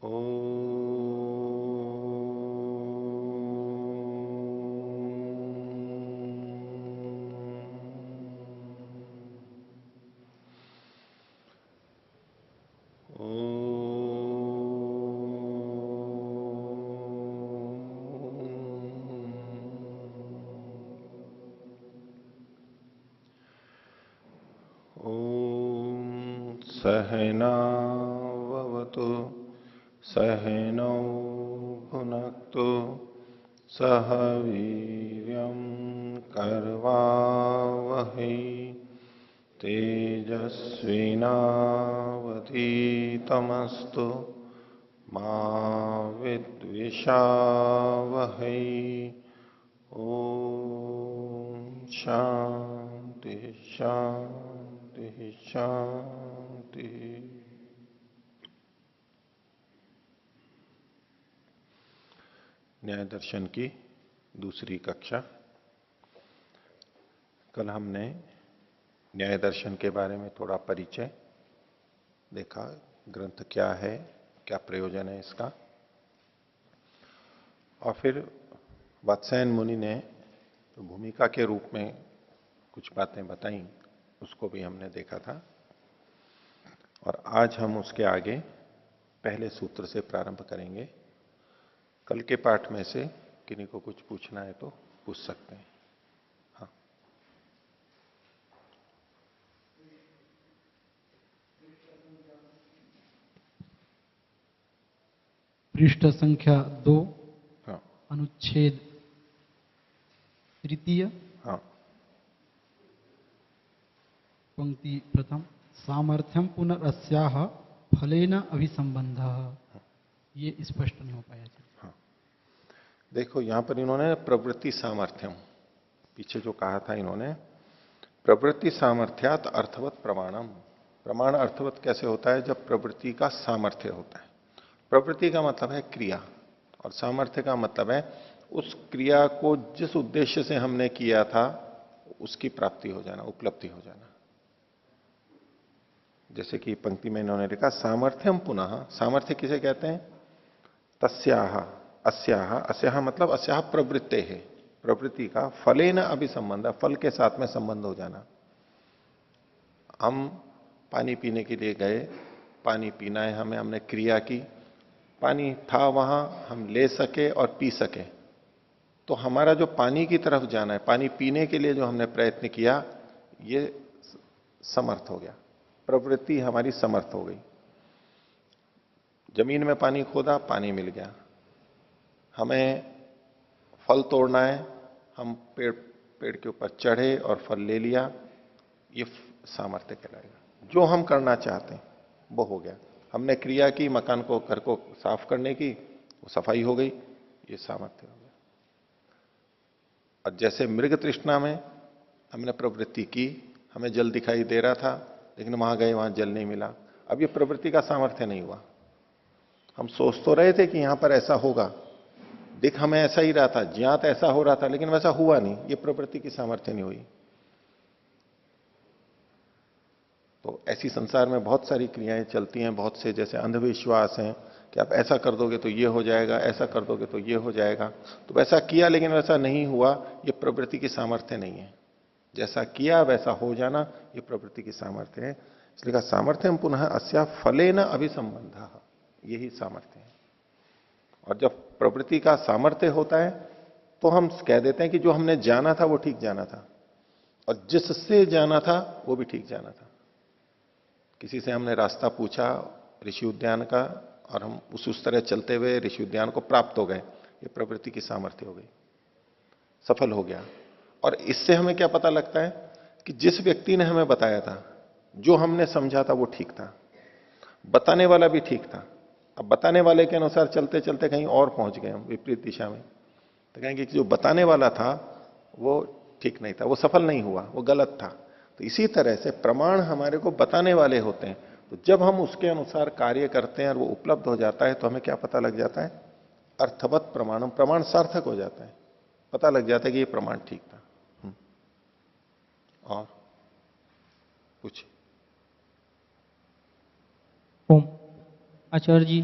ओ सहनावतु सहनौ भुनक्तु सह वीर्यं करवावहै तेजस्विनावधीतमस्तु मा विद्विषावहै। ओम शांति शांति शांति। न्याय दर्शन की दूसरी कक्षा। कल हमने न्याय दर्शन के बारे में थोड़ा परिचय देखा, ग्रंथ क्या है, क्या प्रयोजन है इसका, और फिर वात्सायन मुनि ने तो भूमिका के रूप में कुछ बातें बताई, उसको भी हमने देखा था। और आज हम उसके आगे पहले सूत्र से प्रारंभ करेंगे। कल के पाठ में से किन्हीं को कुछ पूछना है तो पूछ सकते हैं। हाँ, पृष्ठ संख्या 2, हाँ, अनुच्छेद तृतीय, हाँ, पंक्ति प्रथम। सामर्थ्यम पुनरस्याह फलेन अभिसंबंधः। ये स्पष्ट नहीं हो पाया। हाँ। देखो यहां पर इन्होंने प्रवृत्ति सामर्थ्यम, पीछे जो कहा था इन्होंने, प्रवृत्ति सामर्थ्यात अर्थवत प्रमाणम। प्रमाण अर्थवत कैसे होता है? जब प्रवृत्ति का सामर्थ्य होता है। प्रवृत्ति का मतलब है क्रिया, और सामर्थ्य का मतलब है उस क्रिया को जिस उद्देश्य से हमने किया था उसकी प्राप्ति हो जाना, उपलब्धि हो जाना। जैसे कि पंक्ति में इन्होंने लिखा सामर्थ्यम पुनः। सामर्थ्य किसे कहते हैं? तस्याह अस्याह, अस्याह मतलब अस्याह प्रवृत्ते है, प्रवृत्ति का फलेन अभिसंबंध, फल के साथ में संबंध हो जाना। हम पानी पीने के लिए गए, पानी पीना है हमें, हमने क्रिया की, पानी था वहां, हम ले सके और पी सके, तो हमारा जो पानी की तरफ जाना है, पानी पीने के लिए जो हमने प्रयत्न किया, ये समर्थ हो गया, प्रवृत्ति हमारी समर्थ हो गई। जमीन में पानी खोदा, पानी मिल गया। हमें फल तोड़ना है, हम पेड़ पेड़ के ऊपर चढ़े और फल ले लिया, ये सामर्थ्य कहलाएगा। जो हम करना चाहते हैं वो हो गया। हमने क्रिया की, मकान को, घर को साफ करने की, वो सफाई हो गई, ये सामर्थ्य हो गया। और जैसे मृग तृष्णा में हमने प्रवृत्ति की, हमें जल दिखाई दे रहा था लेकिन वहां गए, वहां जल नहीं मिला, अब ये प्रवृत्ति का सामर्थ्य नहीं हुआ। हम सोच तो रहे थे कि यहां पर ऐसा होगा, दिख हमें ऐसा ही रहा था, ज्ञात ऐसा हो रहा था, लेकिन वैसा हुआ नहीं, ये प्रवृत्ति की सामर्थ्य नहीं हुई। तो ऐसी संसार में बहुत सारी क्रियाएं चलती हैं, बहुत से जैसे अंधविश्वास हैं कि आप ऐसा कर दोगे तो ये हो जाएगा, ऐसा कर दोगे तो ये हो जाएगा। तो वैसा किया लेकिन वैसा नहीं हुआ, ये प्रवृत्ति की सामर्थ्य नहीं है। जैसा किया वैसा हो जाना, ये प्रवृत्ति की सामर्थ्य है। इसलिए कहा सामर्थ्यम पुनः अस्या फलेन अभिसंबंध, यही सामर्थ्य है। और जब प्रवृत्ति का सामर्थ्य होता है तो हम कह देते हैं कि जो हमने जाना था वो ठीक जाना था, और जिससे जाना था वो भी ठीक जाना था। किसी से हमने रास्ता पूछा ऋषि उद्यान का, और हम उस तरह चलते हुए ऋषि उद्यान को प्राप्त हो गए, ये प्रवृत्ति की सामर्थ्य हो गई, सफल हो गया। और इससे हमें क्या पता लगता है कि जिस व्यक्ति ने हमें बताया था, जो हमने समझा था वो ठीक था, बताने वाला भी ठीक था। अब बताने वाले के अनुसार चलते चलते कहीं और पहुंच गए हम, विपरीत दिशा में, तो कहेंगे कि जो बताने वाला था वो ठीक नहीं था, वो सफल नहीं हुआ, वो गलत था। तो इसी तरह से प्रमाण हमारे को बताने वाले होते हैं। तो जब हम उसके अनुसार कार्य करते हैं और वो उपलब्ध हो जाता है तो हमें क्या पता लग जाता है? अर्थवत प्रमाणम, प्रमाण सार्थक हो जाता है, पता लग जाता है कि ये प्रमाण ठीक था। और कुछ? ओम। आचार्य जी,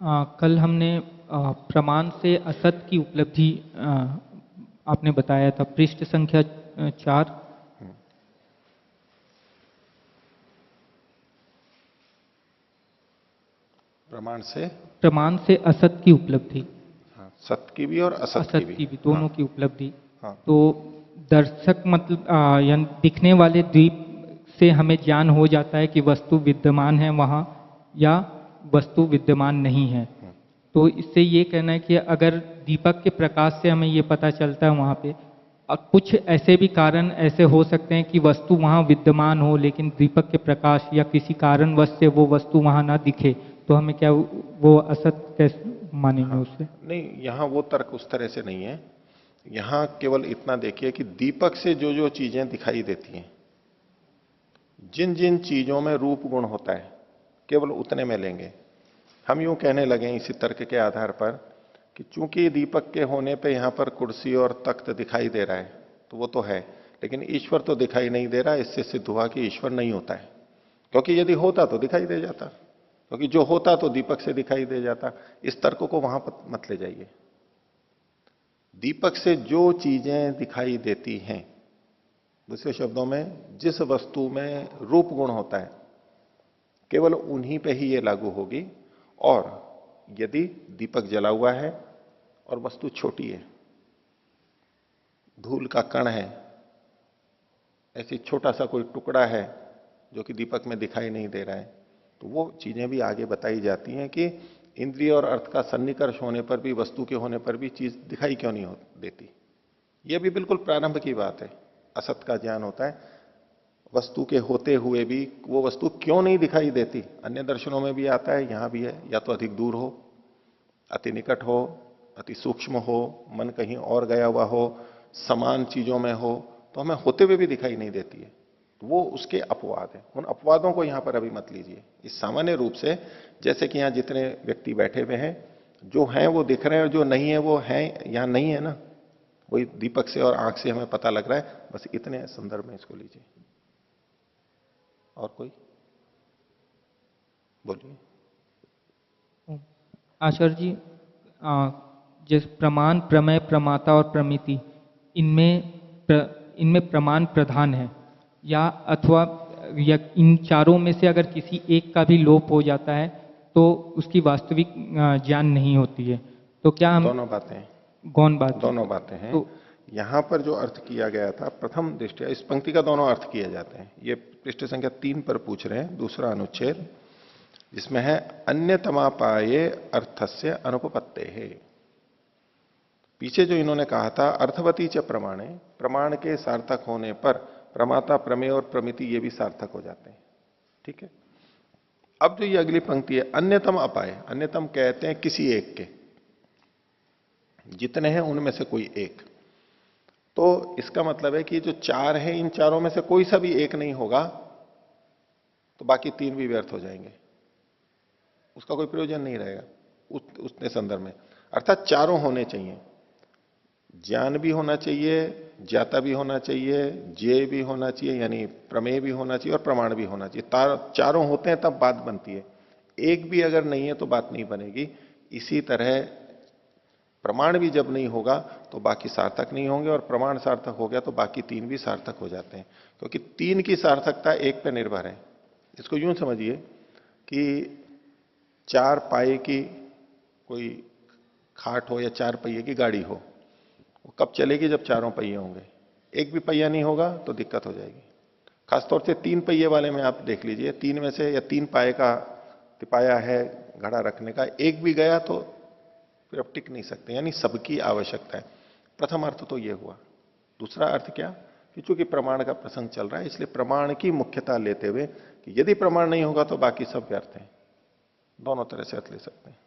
कल हमने प्रमाण से असत की उपलब्धि आपने बताया था, पृष्ठ संख्या 4। प्रमाण से असत की उपलब्धि, हाँ, सत्य की भी और असत असत की की भी भी, दोनों हाँ, की उपलब्धि। हाँ। तो दर्शक मतलब यानी दिखने वाले द्वीप से हमें ज्ञान हो जाता है कि वस्तु विद्यमान है वहाँ या वस्तु विद्यमान नहीं है। तो इससे ये कहना है कि अगर दीपक के प्रकाश से हमें ये पता चलता है वहाँ पे, कुछ ऐसे भी कारण ऐसे हो सकते हैं कि वस्तु वहाँ विद्यमान हो लेकिन दीपक के प्रकाश या किसी कारणवश से वो वस्तु वहाँ ना दिखे, तो हमें क्या वो असत कैसे मानेंगे हाँ, उससे? नहीं, यहां वो तर्क उस तरह से नहीं है। यहां केवल इतना देखिए कि दीपक से जो जो चीजें दिखाई देती हैं, जिन जिन चीजों में रूप गुण होता है, केवल उतने में लेंगे। हम यूं कहने लगे इसी तर्क के आधार पर कि चूंकि दीपक के होने पे यहां पर कुर्सी और तख्त दिखाई दे रहा है, तो वो तो है, लेकिन ईश्वर तो दिखाई नहीं दे रहा। इससे सिद्ध हुआ कि ईश्वर नहीं होता है, क्योंकि यदि होता तो दिखाई दे जाता, क्योंकि जो होता तो दीपक से दिखाई दे जाता। इस तर्क को वहां पर मत ले जाइए। दीपक से जो चीजें दिखाई देती हैं, दूसरे शब्दों में जिस वस्तु में रूप गुण होता है, केवल उन्हीं पे ही ये लागू होगी। और यदि दीपक जला हुआ है और वस्तु छोटी है, धूल का कण है, ऐसी छोटा सा कोई टुकड़ा है जो कि दीपक में दिखाई नहीं दे रहा है, तो वो चीजें भी आगे बताई जाती हैं कि इंद्रिय और अर्थ का सन्निकर्ष होने पर भी, वस्तु के होने पर भी चीज दिखाई क्यों नहीं देती। यह भी बिल्कुल प्रारंभ की बात है। असत का ज्ञान होता है, वस्तु के होते हुए भी वो वस्तु क्यों नहीं दिखाई देती। अन्य दर्शनों में भी आता है, यहां भी है। या तो अधिक दूर हो, अति निकट हो, अति सूक्ष्म हो, मन कहीं और गया हुआ हो, समान चीजों में हो, तो हमें होते हुए भी दिखाई नहीं देती है। वो उसके अपवाद है। उन अपवादों को यहां पर अभी मत लीजिए। इस सामान्य रूप से, जैसे कि यहां जितने व्यक्ति बैठे हुए हैं, जो हैं वो दिख रहे हैं और जो नहीं है वो हैं यहां नहीं है ना, वही दीपक से और आंख से हमें पता लग रहा है। बस इतने संदर्भ में इसको लीजिए। और कोई बोलिए। आचार्य जी, जैसे प्रमाण, प्रमेय, प्रमाता और प्रमिति, इनमें प्रमाण प्रधान है या अथवा या इन चारों में से अगर किसी एक का भी लोप हो जाता है तो उसकी वास्तविक ज्ञान नहीं होती है, तो क्या हम दोनों बातें, गौण बात दोनों बातें हैं। तो यहां पर जो अर्थ किया गया था प्रथम दृष्टया, इस पंक्ति का दोनों अर्थ किए जाते हैं। ये पृष्ठ संख्या 3 पर पूछ रहे हैं, दूसरा अनुच्छेद, जिसमें है अन्यतमापाये अर्थस्य अनुपपत्ते है। पीछे जो इन्होंने कहा था अर्थवती च प्रमाणे, प्रमाण के सार्थक होने पर प्रमाता, प्रमेय और प्रमिति ये भी सार्थक हो जाते हैं। ठीक है। अब जो ये अगली पंक्ति है, अन्यतम अपाय, अन्यतम कहते हैं किसी एक के, जितने हैं उनमें से कोई एक। तो इसका मतलब है कि जो चार हैं, इन चारों में से कोई सा भी एक नहीं होगा तो बाकी तीन भी व्यर्थ हो जाएंगे, उसका कोई प्रयोजन नहीं रहेगा उतने संदर्भ में। अर्थात चारों होने चाहिए, ज्ञान भी होना चाहिए, ज्ञाता भी होना चाहिए, ज्ञेय भी होना चाहिए, यानी प्रमेय भी होना चाहिए और प्रमाण भी होना चाहिए। चारों होते हैं तब बात बनती है। एक भी अगर नहीं है तो बात नहीं बनेगी। इसी तरह प्रमाण भी जब नहीं होगा तो बाकी सार्थक नहीं होंगे, और प्रमाण सार्थक हो गया तो बाकी तीन भी सार्थक हो जाते हैं, क्योंकि तीन की सार्थकता एक पर निर्भर है। इसको यूं समझिए कि चार पाए की कोई खाट हो या चार पहिए की गाड़ी हो, वो कब चलेगी? जब चारों पहिए होंगे। एक भी पहिया नहीं होगा तो दिक्कत हो जाएगी। खासतौर से तीन पहिए वाले में आप देख लीजिए, तीन में से या तीन पाए का तिपाया है घड़ा रखने का, एक भी गया तो फिर अब टिक नहीं सकते, यानी सबकी आवश्यकता है। प्रथम अर्थ तो यह हुआ। दूसरा अर्थ क्या कि चूंकि प्रमाण का प्रसंग चल रहा है, इसलिए प्रमाण की मुख्यता लेते हुए कि यदि प्रमाण नहीं होगा तो बाकी सब व्यर्थ हैं। दोनों तरह से अर्थ ले सकते हैं।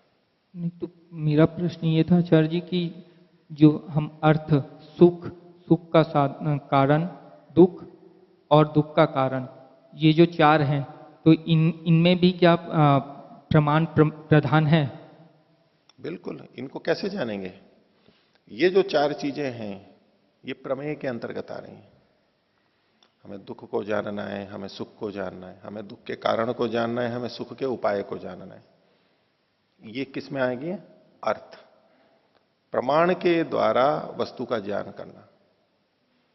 नहीं, तो मेरा प्रश्न ये था आचार्य जी कि जो हम अर्थ, सुख, सुख का कारण, दुख और दुख का कारण, ये जो चार हैं, तो इनमें भी क्या प्रमाण प्रधान है? बिल्कुल। इनको कैसे जानेंगे? ये जो चार चीजें हैं ये प्रमेय के अंतर्गत आ रही हैं। हमें दुख को जानना है, हमें सुख को जानना है, हमें दुख के कारण को जानना है, हमें सुख के उपाय को जानना है। ये किस में आएगी? अर्थ। प्रमाण के द्वारा वस्तु का ज्ञान करना,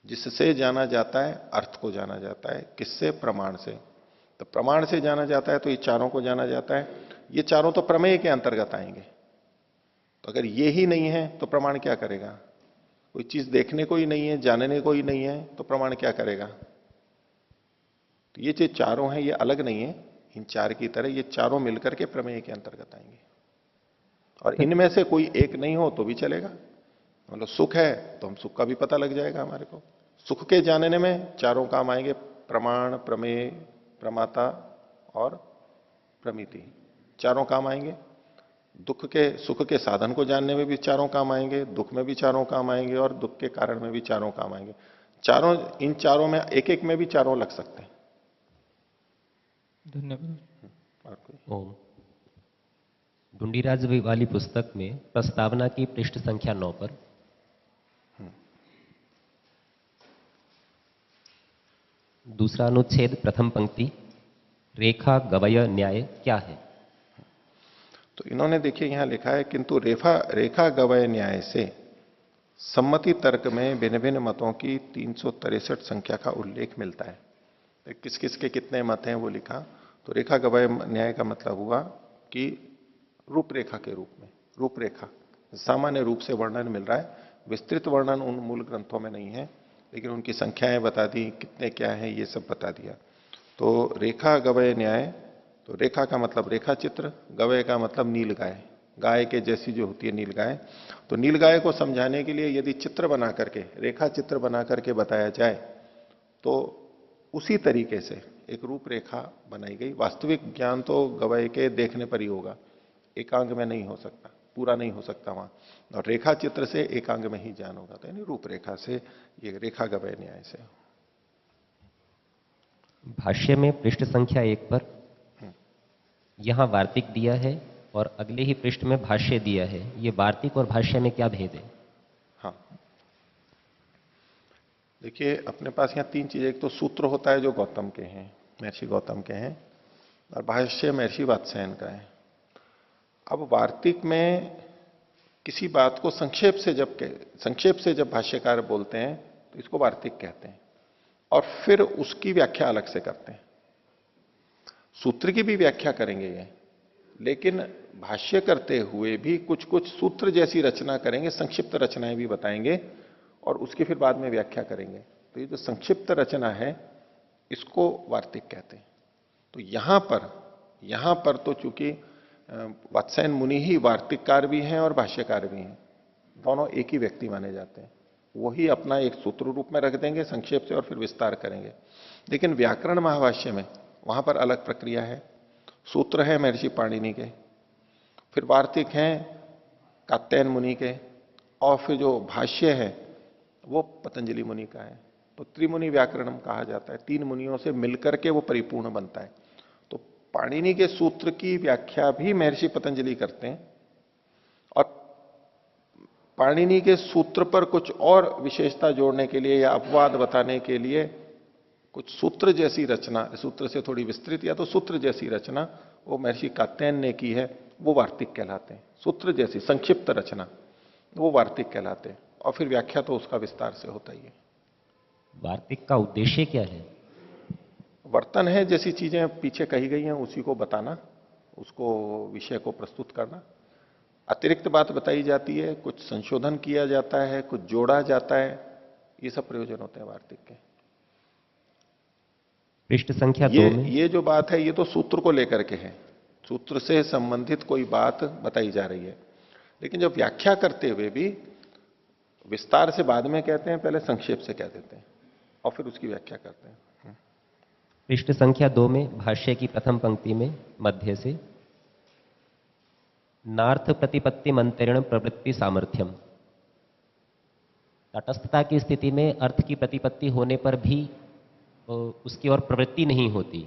जिससे जाना जाता है, अर्थ को जाना जाता है। किससे? प्रमाण से। तो प्रमाण से जाना जाता है तो ये चारों को जाना जाता है। ये चारों तो प्रमेय के अंतर्गत आएंगे। तो अगर ये ही नहीं है तो प्रमाण क्या करेगा? कोई चीज देखने को ही नहीं है, जानने को ही नहीं है, तो प्रमाण क्या करेगा? तो ये जो चारों हैं ये अलग नहीं है, इन चार की तरह ये चारों मिलकर के प्रमेय के अंतर्गत आएंगे। और इनमें से कोई एक नहीं हो तो भी चलेगा। मतलब सुख है तो हम सुख का भी पता लग जाएगा हमारे को। सुख के जानने में चारों काम आएंगे, प्रमाण, प्रमेय, प्रमाता और प्रमिति, चारों काम आएंगे। दुख के, सुख के साधन को जानने में भी चारों काम आएंगे, दुख में भी चारों काम आएंगे और दुख के कारण में भी चारों काम आएंगे। चारों, इन चारों में एक एक में भी चारों लग सकते हैं। धन्यवाद। और कोई? ओम। ढूंढीराज वाली पुस्तक में प्रस्तावना की पृष्ठ संख्या 9 पर दूसरा अनुच्छेद प्रथम पंक्ति, रेखा गवय न्याय क्या है? तो इन्होंने देखिए यहां लिखा है, किंतु रेखा गवय न्याय से सम्मति तर्क में भिन्न भिन्न मतों की 363 संख्या का उल्लेख मिलता है। तो किस किस के कितने मत हैं वो लिखा। तो रेखा गवय न्याय का मतलब हुआ कि रूपरेखा के रूप में, रूपरेखा सामान्य रूप से वर्णन मिल रहा है। विस्तृत वर्णन उन मूल ग्रंथों में नहीं है, लेकिन उनकी संख्याएं बता दी, कितने क्या है ये सब बता दिया। तो रेखा गवय न्याय, तो रेखा का मतलब रेखा चित्र, गवय का मतलब नील गाय, गाय के जैसी जो होती है नील गाय। तो नील गाय को समझाने के लिए यदि चित्र बना करके, रेखा चित्र बना करके बताया जाए तो उसी तरीके से एक रूपरेखा बनाई गई। वास्तविक ज्ञान तो गवय के देखने पर ही होगा, एकांग में नहीं हो सकता, पूरा नहीं हो सकता वहां। और रेखा चित्र से एकांग में ही ज्ञान होगा। तो यानी रूपरेखा से, ये रेखा गवय न्याय से। भाष्य में पृष्ठ संख्या 1 पर यहां वार्तिक दिया है और अगले ही पृष्ठ में भाष्य दिया है। ये वार्तिक और भाष्य में क्या भेद है? हाँ, देखिए अपने पास यहाँ तीन चीजें, एक तो सूत्र होता है जो गौतम के हैं, महर्षि गौतम के हैं, और भाष्य महर्षि वात्स्यायन का है। अब वार्तिक में किसी बात को संक्षेप से जब भाष्यकार बोलते हैं तो इसको वार्तिक कहते हैं, और फिर उसकी व्याख्या अलग से करते हैं। सूत्र की भी व्याख्या करेंगे ये, लेकिन भाष्य करते हुए भी कुछ कुछ सूत्र जैसी रचना करेंगे, संक्षिप्त रचनाएं भी बताएंगे और उसकी फिर बाद में व्याख्या करेंगे। तो ये जो संक्षिप्त रचना है इसको वार्तिक कहते हैं। तो यहां पर तो चूंकि वात्स्यायन मुनि ही वार्तिककार भी हैं और भाष्यकार भी हैं, दोनों एक ही व्यक्ति माने जाते हैं। वही अपना एक सूत्र रूप में रख देंगे संक्षेप से और फिर विस्तार करेंगे। लेकिन व्याकरण महाभाष्य में वहां पर अलग प्रक्रिया है। सूत्र है महर्षि पाणिनि के, फिर वार्तिक हैं कात्यायन मुनि के, और फिर जो भाष्य है वो पतंजलि मुनि का है। तो त्रिमुनि व्याकरणम कहा जाता है, तीन मुनियों से मिलकर के वो परिपूर्ण बनता है। तो पाणिनि के सूत्र की व्याख्या भी महर्षि पतंजलि करते हैं, और पाणिनि के सूत्र पर कुछ और विशेषता जोड़ने के लिए या अपवाद बताने के लिए कुछ सूत्र जैसी रचना, सूत्र से थोड़ी विस्तृत या तो सूत्र जैसी रचना वो महर्षि कात्यायन ने की है, वो वार्तिक कहलाते हैं। सूत्र जैसी संक्षिप्त रचना वो वार्तिक कहलाते हैं, और फिर व्याख्या तो उसका विस्तार से होता ही है। वार्तिक का उद्देश्य क्या है? वर्तन है, जैसी चीजें पीछे कही गई हैं उसी को बताना, उसको विषय को प्रस्तुत करना। अतिरिक्त बात बताई जाती है, कुछ संशोधन किया जाता है, कुछ जोड़ा जाता है, ये सब प्रयोजन होते हैं वार्तिक के। पृष्ठ संख्या 2 में ये जो बात है ये तो सूत्र को लेकर के है, सूत्र से संबंधित कोई बात बताई जा रही है। लेकिन जब व्याख्या करते हुए भी विस्तार से बाद में कहते हैं, पहले संक्षेप से कह देते हैं और फिर उसकी व्याख्या करते हैं। पृष्ठ संख्या 2 में भाष्य की प्रथम पंक्ति में मध्य से नार्थ प्रतिपत्ति मंत्रेण प्रवृत्ति सामर्थ्यम, तटस्थता की स्थिति में अर्थ की प्रतिपत्ति होने पर भी उसकी ओर प्रवृत्ति नहीं होती।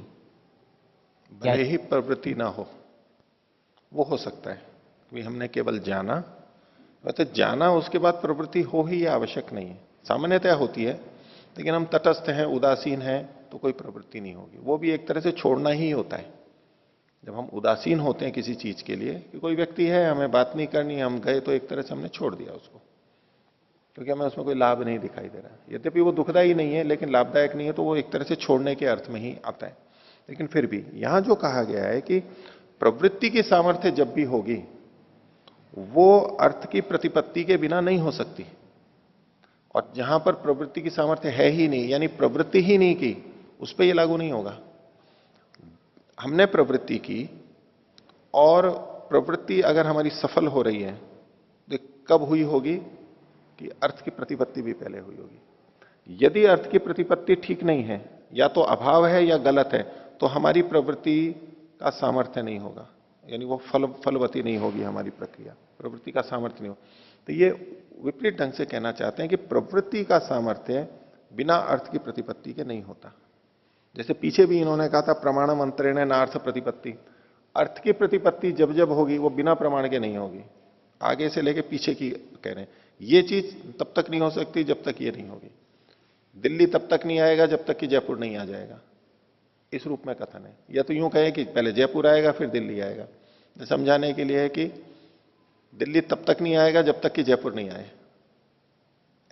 भले ही प्रवृत्ति ना हो, वो हो सकता है कि हमने केवल जाना, मतलब जाना उसके बाद प्रवृत्ति हो ही आवश्यक नहीं है, सामान्यतः होती है। लेकिन हम तटस्थ हैं, उदासीन हैं, तो कोई प्रवृत्ति नहीं होगी। वो भी एक तरह से छोड़ना ही होता है, जब हम उदासीन होते हैं किसी चीज के लिए, कि कोई व्यक्ति है, हमें बात नहीं करनी, हम गए तो एक तरह से हमने छोड़ दिया उसको, क्योंकि हमें उसमें कोई लाभ नहीं दिखाई दे रहा है। यद्यपि वो दुखदायी नहीं है लेकिन लाभदायक नहीं है, तो वो एक तरह से छोड़ने के अर्थ में ही आता है। लेकिन फिर भी यहां जो कहा गया है कि प्रवृत्ति की सामर्थ्य जब भी होगी वो अर्थ की प्रतिपत्ति के बिना नहीं हो सकती, और जहां पर प्रवृत्ति की सामर्थ्य है ही नहीं, यानी प्रवृत्ति ही नहीं की, उस पर यह लागू नहीं होगा। हमने प्रवृत्ति की और प्रवृत्ति अगर हमारी सफल हो रही है तो कब हुई होगी कि अर्थ की प्रतिपत्ति भी पहले हुई होगी। यदि अर्थ की प्रतिपत्ति ठीक नहीं है, या तो अभाव है या गलत है, तो हमारी प्रवृत्ति का सामर्थ्य नहीं होगा, यानी वो फलवती नहीं होगी हमारी प्रक्रिया, प्रवृत्ति का सामर्थ्य नहीं हो। तो ये विपरीत ढंग से कहना चाहते हैं कि प्रवृत्ति का सामर्थ्य बिना अर्थ की प्रतिपत्ति के नहीं होता। जैसे पीछे भी इन्होंने कहा था प्रमाणम अंतरेण नार्थ प्रतिपत्ति, अर्थ की प्रतिपत्ति जब जब होगी वो बिना प्रमाण के नहीं होगी। आगे से लेके पीछे की कह रहे हैं, ये चीज तब तक नहीं हो सकती जब तक ये नहीं होगी। दिल्ली तब तक नहीं आएगा जब तक कि जयपुर नहीं आ जाएगा, इस रूप में कथन है। या तो यूं कहें कि पहले जयपुर आएगा फिर दिल्ली आएगा, समझाने के लिए है कि दिल्ली तब तक नहीं आएगा जब तक कि जयपुर नहीं आए,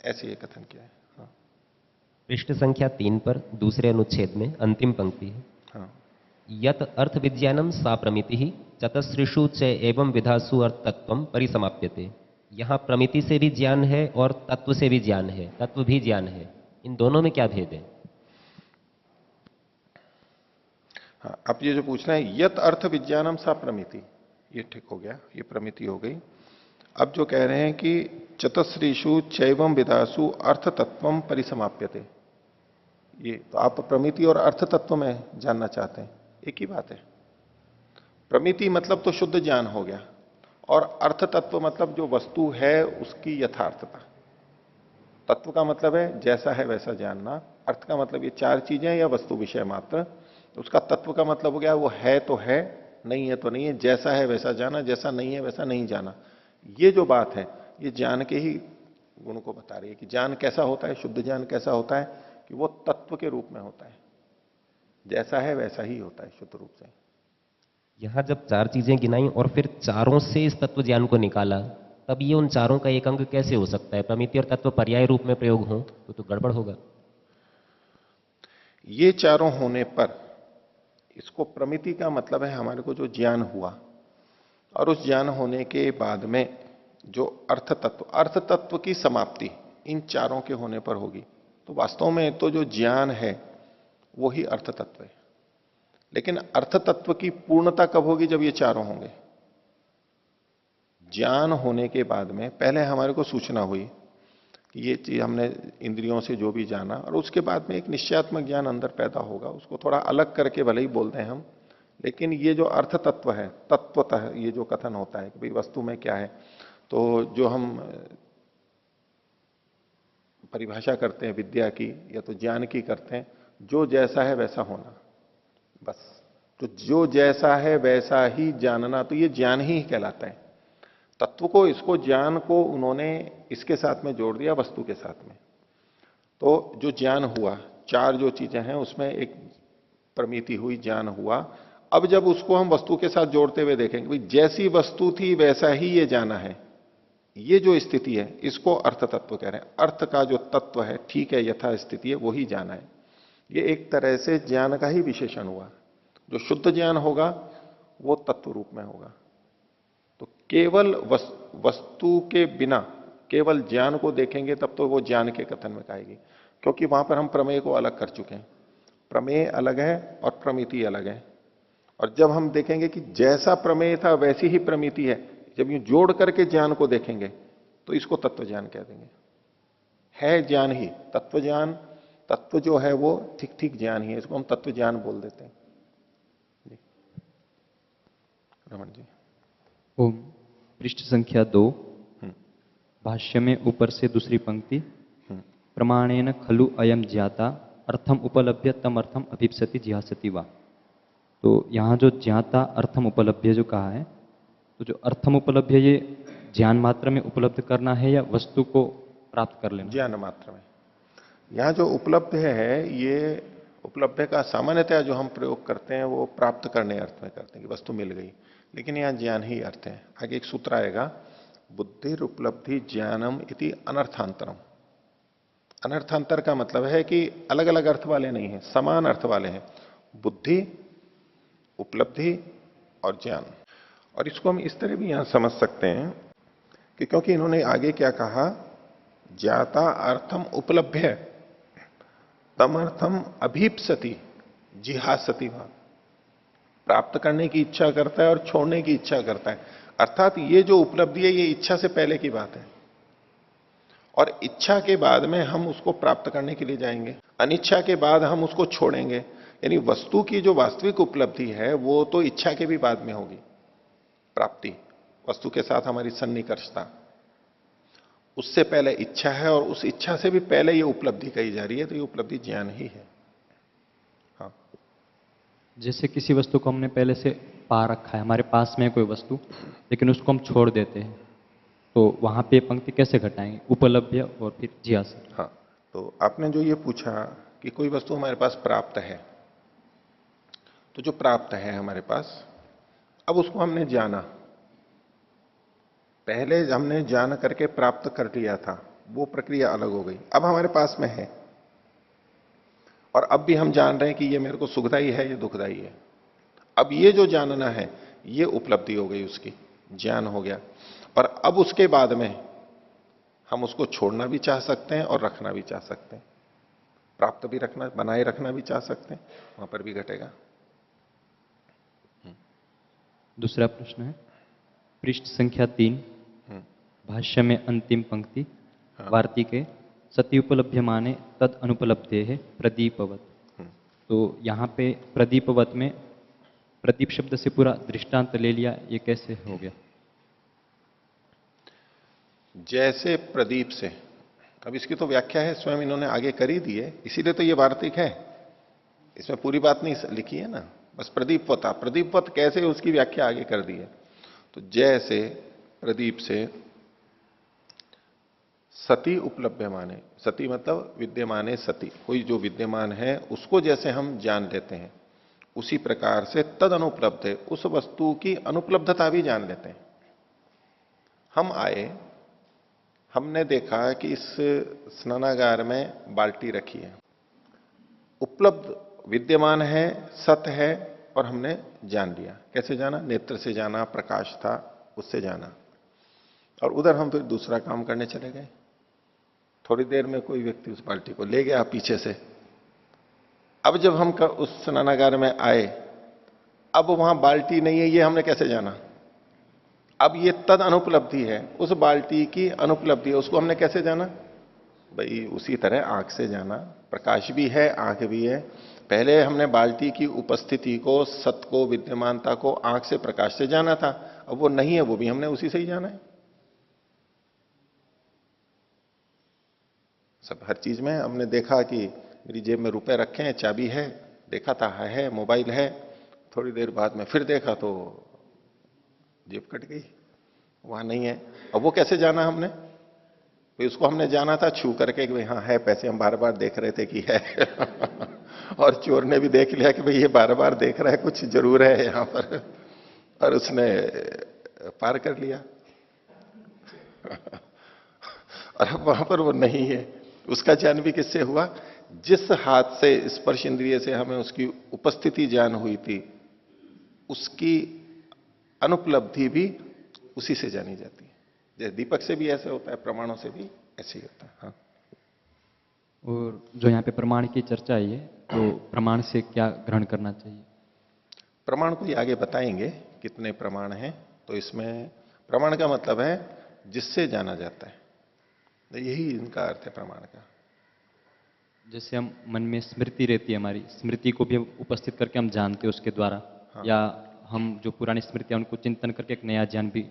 ऐसे ये कथन किया है। हाँ। पृष्ठ संख्या 3 पर दूसरे अनुच्छेद में अंतिम पंक्ति है। हाँ। यत अर्थ विज्ञानम सा प्रमिति ही चतस्रिषु च एवं विधासु अर्थ तत्वम परिसमाप्यते। यहां प्रमिति से भी ज्ञान है और तत्व से भी ज्ञान है, तत्व भी ज्ञान है, इन दोनों में क्या भेद है? हाँ, अब ये जो पूछना है यत अर्थ विज्ञानम सा प्रमिति, ये ठीक हो गया, ये प्रमिति हो गई। अब जो कह रहे हैं कि चतस्रीषु चैवम विदासु अर्थ तत्वम परिसमाप्यते, ये तो आप प्रमिति और अर्थ तत्व में जानना चाहते हैं, एक ही बात है। प्रमिति मतलब तो शुद्ध ज्ञान हो गया, और अर्थ तत्व मतलब जो वस्तु है उसकी यथार्थता। तत्व का मतलब है जैसा है वैसा जानना, अर्थ का मतलब ये चार चीजें या वस्तु विषय मात्र, उसका तत्व का मतलब हो गया वो है तो है, नहीं है तो नहीं है, जैसा है वैसा जाना, जैसा नहीं है वैसा नहीं जाना। ये जो बात है ये ज्ञान के ही गुण को बता रही है कि ज्ञान कैसा होता है, शुद्ध ज्ञान कैसा होता है कि वो तत्व के रूप में होता है, जैसा है वैसा ही होता है शुद्ध रूप से। यहां जब चार चीजें गिनाई और फिर चारों से इस तत्व ज्ञान को निकाला, तब ये उन चारों का एक अंग कैसे हो सकता है? प्रमिति और तत्व पर्याय रूप में प्रयोग हो तो गड़बड़ होगा। ये चारों होने पर इसको प्रमिति का मतलब है हमारे को जो ज्ञान हुआ, और उस ज्ञान होने के बाद में जो अर्थ तत्व की समाप्ति इन चारों के होने पर होगी। तो वास्तव में तो जो ज्ञान है वो ही अर्थ तत्व है, लेकिन अर्थ तत्व की पूर्णता कब होगी? जब ये चारों होंगे। ज्ञान होने के बाद में पहले हमारे को सूचना हुई कि ये चीज हमने इंद्रियों से जो भी जाना, और उसके बाद में एक निश्चयात्मक ज्ञान अंदर पैदा होगा, उसको थोड़ा अलग करके भले ही बोलते हैं हम, लेकिन ये जो अर्थ तत्व है, तत्वतः ये जो कथन होता है कि भाई वस्तु में क्या है, तो जो हम परिभाषा करते हैं विद्या की या तो ज्ञान की करते हैं, जो जैसा है वैसा होना, बस। तो जो जैसा है वैसा ही जानना, तो ये ज्ञान ही कहलाता है। तत्व को, इसको, ज्ञान को उन्होंने इसके साथ में जोड़ दिया, वस्तु के साथ में। तो जो ज्ञान हुआ, चार जो चीजें हैं उसमें एक प्रमिति हुई, ज्ञान हुआ। अब जब उसको हम वस्तु के साथ जोड़ते हुए देखेंगे, भाई जैसी वस्तु थी वैसा ही ये जाना है, ये जो स्थिति है इसको अर्थ तत्व कह रहे हैं। अर्थ का जो तत्व है, ठीक है, यथा स्थिति है, वो ही जाना है। ये एक तरह से ज्ञान का ही विशेषण हुआ। जो शुद्ध ज्ञान होगा वो तत्व रूप में होगा। तो केवल वस्तु के बिना केवल ज्ञान को देखेंगे तब तो वो ज्ञान के कथन में आएगी, क्योंकि वहां पर हम प्रमेय को अलग कर चुके हैं। प्रमेय अलग है और प्रमिति अलग है। और जब हम देखेंगे कि जैसा प्रमेय था वैसी ही प्रमिति है, जब यूं जोड़ करके ज्ञान को देखेंगे तो इसको तत्व ज्ञान कह देंगे। है ज्ञान ही, तत्व ज्ञान, तत्व जो है वो ठीक ठीक ज्ञान ही है, इसको हम तत्व ज्ञान बोल देते हैं। रमन जी। ओम। पृष्ठ संख्या 2, भाष्य में ऊपर से दूसरी पंक्ति, प्रमाणेन खलु अयम ज्ञाता अर्थम उपलभ्य तम अर्थम अभिप्सति जिहासति वा। तो यहाँ जो ज्ञाता अर्थम उपलभ्य जो कहा है, तो जो अर्थम उपलभ्य ये ज्ञान मात्र में उपलब्ध करना है या वस्तु को प्राप्त कर लेना? ज्ञान मात्र में। यहाँ जो उपलब्ध है ये उपलब्ध का सामान्यतः जो हम प्रयोग करते हैं वो प्राप्त करने अर्थ में करते हैं कि वस्तु मिल गई, लेकिन यहां ज्ञान ही अर्थ है। आगे एक सूत्र आएगा, बुद्धिर उपलब्धि ज्ञानम इति अनर्थांतरम। अनर्थांतर का मतलब है कि अलग अलग अर्थ वाले नहीं है, समान अर्थ वाले हैं, बुद्धि, उपलब्धि और ज्ञान। और इसको हम इस तरह भी यहां समझ सकते हैं कि क्योंकि इन्होंने आगे क्या कहा, ज्ञाता अर्थम उपलभ्य तमर्थम अभीप्सति जिहासति भाव, प्राप्त करने की इच्छा करता है और छोड़ने की इच्छा करता है। अर्थात ये जो उपलब्धि है ये इच्छा से पहले की बात है, और इच्छा के बाद में हम उसको प्राप्त करने के लिए जाएंगे, अनिच्छा के बाद हम उसको छोड़ेंगे। यानी वस्तु की जो वास्तविक उपलब्धि है वो तो इच्छा के भी बाद में होगी, प्राप्ति, वस्तु के साथ हमारी सन्निकर्षता, उससे पहले इच्छा है और उस इच्छा से भी पहले ये उपलब्धि कही जा रही है, तो ये उपलब्धि ज्ञान ही है। हाँ, जैसे किसी वस्तु को हमने पहले से पा रखा है, हमारे पास में है कोई वस्तु, लेकिन उसको हम छोड़ देते हैं, तो वहां पे पंक्ति कैसे घटाएंगे, उपलब्ध्य और फिर जिहास? हाँ, तो आपने जो ये पूछा कि कोई वस्तु हमारे पास प्राप्त है, तो जो प्राप्त है हमारे पास, अब उसको हमने जाना, पहले हमने जान करके प्राप्त कर लिया था, वो प्रक्रिया अलग हो गई। अब हमारे पास में है और अब भी हम जान रहे हैं कि ये मेरे को सुखदाई है, ये दुखदाई है। अब ये जो जानना है ये उपलब्धि हो गई, उसकी ज्ञान हो गया। और अब उसके बाद में हम उसको छोड़ना भी चाह सकते हैं और रखना भी चाह सकते हैं, प्राप्त भी रखना, बनाए रखना भी चाह सकते हैं, वहां पर भी घटेगा। दूसरा प्रश्न है पृष्ठ संख्या 3, भाष्य में अंतिम पंक्ति, वार्तिके सती उपलब्ध माने तद अनुपलब्धे है प्रदीपवत। तो यहाँ पे प्रदीपवत में प्रदीप शब्द से पूरा दृष्टांत ले लिया, ये कैसे हो गया? जैसे प्रदीप से, अब इसकी तो व्याख्या है स्वयं इन्होंने आगे कर ही दी है, इसीलिए तो ये वार्तिक है, इसमें पूरी बात नहीं लिखी है ना, बस प्रदीपवता, प्रदीपवत कैसे उसकी व्याख्या आगे कर दी है। तो जैसे प्रदीप से सती उपलब्ध माने, सती मतलब विद्यमाने सती, कोई जो विद्यमान है उसको जैसे हम जान लेते हैं, उसी प्रकार से तद अनुपलब्ध है, उस वस्तु की अनुपलब्धता भी जान लेते हैं। हम आए, हमने देखा कि इस स्नानागार में बाल्टी रखी है, उपलब्ध विद्यमान है, सत है, और हमने जान लिया। कैसे जाना? नेत्र से जाना, प्रकाश था उससे जाना। और उधर हम फिर दूसरा काम करने चले गए। थोड़ी देर में कोई व्यक्ति उस बाल्टी को ले गया पीछे से। अब जब हम उस स्नानागार में आए, अब वहां बाल्टी नहीं है, ये हमने कैसे जाना? अब ये तद अनुपलब्धि है, उस बाल्टी की अनुपलब्धि है, उसको हमने कैसे जाना? भाई उसी तरह आंख से जाना, प्रकाश भी है, आंख भी है। पहले हमने बाल्टी की उपस्थिति को, सत को, विद्यमानता को आंख से, प्रकाश से जाना था, अब वो नहीं है, वो भी हमने उसी से ही जाना है। सब हर चीज में हमने देखा कि मेरी जेब में रुपए रखे हैं, चाबी है, देखा था है, मोबाइल है, थोड़ी देर बाद में फिर देखा तो जेब कट गई, वहां नहीं है। अब वो कैसे जाना हमने? तो उसको हमने जाना था छू करके कि भाई हाँ है, पैसे हम बार बार देख रहे थे कि है और चोर ने भी देख लिया कि भाई ये बार बार देख रहा है, कुछ जरूर है यहां पर, और उसने पार कर लिया और अब वहां पर वो नहीं है। उसका ज्ञान भी किससे हुआ? जिस हाथ से, स्पर्श इंद्रिय से हमें उसकी उपस्थिति ज्ञान हुई थी, उसकी अनुपलब्धि भी उसी से जानी जाती है। जैसे दीपक से भी ऐसे होता है, प्रमाणों से भी ऐसे ही होता है। हाँ। और जो यहाँ पे प्रमाण की चर्चा है, तो प्रमाण से क्या ग्रहण करना चाहिए? प्रमाण को ये आगे बताएंगे कितने प्रमाण हैं। तो इसमें प्रमाण का मतलब है जिससे जाना जाता है, यही इनका अर्थ है प्रमाण का। जैसे हम मन में स्मृति रहती है, हमारी स्मृति को भी हम उपस्थित करके हम जानते हैं उसके द्वारा। हाँ। या हम जो पुरानी स्मृति है उनको चिंतन करके एक नया ज्ञान भी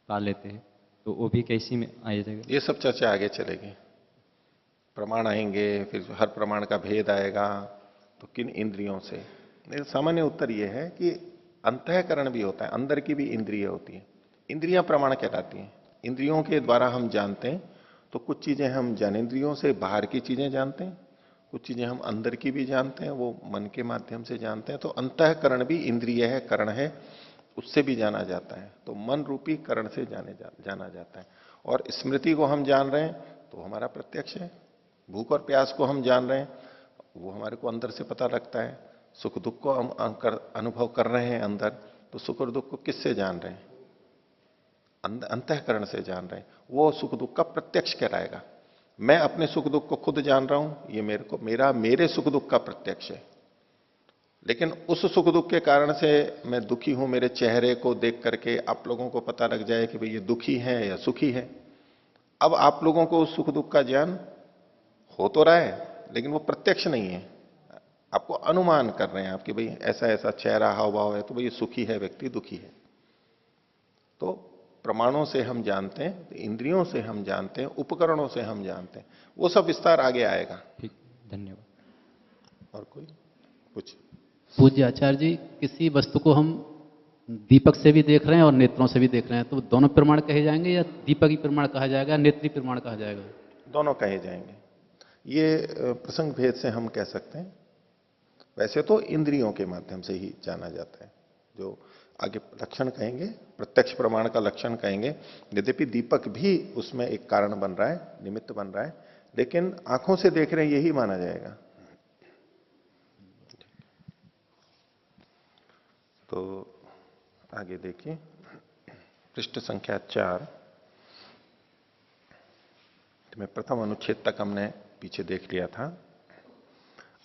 पा लेते हैं, तो वो भी कैसी में आ जाएगा? ये सब चर्चा आगे चलेगी। प्रमाण आएंगे, फिर हर प्रमाण का भेद आएगा, तो किन इंद्रियों से। नहीं, सामान्य उत्तर यह है कि अंतःकरण भी होता है, अंदर की भी इंद्रिय होती है, इंद्रियां प्रमाण कहलाती हैं। इंद्रियों के द्वारा हम जानते हैं, तो कुछ चीजें हम ज्ञानेंद्रियों से बाहर की चीजें जानते हैं, कुछ चीजें हम अंदर की भी जानते हैं, वो मन के माध्यम से जानते हैं। तो अंतःकरण भी इंद्रिय है, करण है, उससे भी जाना जाता है। तो मन रूपी करण से जाना जाता है। और स्मृति को हम जान रहे हैं तो हमारा प्रत्यक्ष है। भूख और प्यास को हम जान रहे हैं, वो हमारे को अंदर से पता लगता है। सुख दुख को हम अनुभव कर रहे हैं अंदर, तो सुख और दुख को किससे जान रहे हैं? अंतःकरण से जान रहे हैं। वो सुख दुख का प्रत्यक्ष कहलाएगा। मैं अपने सुख दुख को खुद जान रहा हूं, ये मेरे सुख दुख का प्रत्यक्ष है। लेकिन उस सुख दुख के कारण से मैं दुखी हूं, मेरे चेहरे को देख करके आप लोगों को पता लग जाए कि भाई ये दुखी है या सुखी है। अब आप लोगों को उस सुख दुख का ज्ञान हो तो रहा है, लेकिन वो प्रत्यक्ष नहीं है। आपको अनुमान कर रहे हैं आप कि भाई ऐसा ऐसा चेहरा हाव भाव है, तो भाई ये सुखी है व्यक्ति, दुखी है। तो प्रमाणों से हम जानते हैं, इंद्रियों से हम जानते हैं, उपकरणों से हम जानते हैं। वो सब विस्तार आगे आएगा। ठीक, धन्यवाद। और कोई कुछ? पूज्य आचार्य जी, किसी वस्तु को हम दीपक से भी देख रहे हैं और नेत्रों से भी देख रहे हैं, तो दोनों प्रमाण कहे जाएंगे या दीपक ही प्रमाण कहा जाएगा, नेत्री प्रमाण कहा जाएगा? दोनों कहे जाएंगे। ये प्रसंग भेद से हम कह सकते हैं। वैसे तो इंद्रियों के माध्यम से ही जाना जाता है। जो आगे लक्षण कहेंगे, प्रत्यक्ष प्रमाण का लक्षण कहेंगे। यद्यपि दीपक भी उसमें एक कारण बन रहा है, निमित्त बन रहा है, लेकिन आंखों से देख रहे हैं यही माना जाएगा। तो आगे देखिए, पृष्ठ संख्या 4 में प्रथम अनुच्छेद तक हमने पीछे देख लिया था।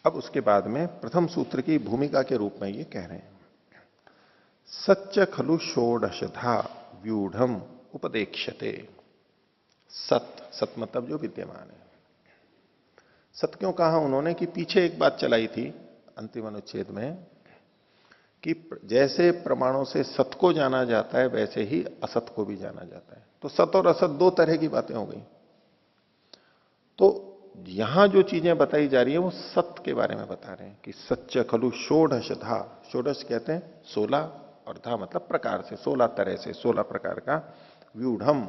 अब उसके बाद में प्रथम सूत्र की भूमिका के रूप में ये कह रहे हैं, सच्च खलु षोडशधा व्यूढ़म उपदेक्षते। सत मतलब जो विद्यमान है। सत क्यों कहा उन्होंने? कि पीछे एक बात चलाई थी अंतिम अनुच्छेद में कि जैसे प्रमाणों से सत को जाना जाता है, वैसे ही असत को भी जाना जाता है। तो सत और असत दो तरह की बातें हो गई। तो यहां जो चीजें बताई जा रही है वो सत्य के बारे में बता रहे हैं कि सच्च खलु षोडशधा। षोडश कहते हैं 16 और धा मतलब प्रकार से, 16 तरह से, 16 प्रकार का व्यूढ़म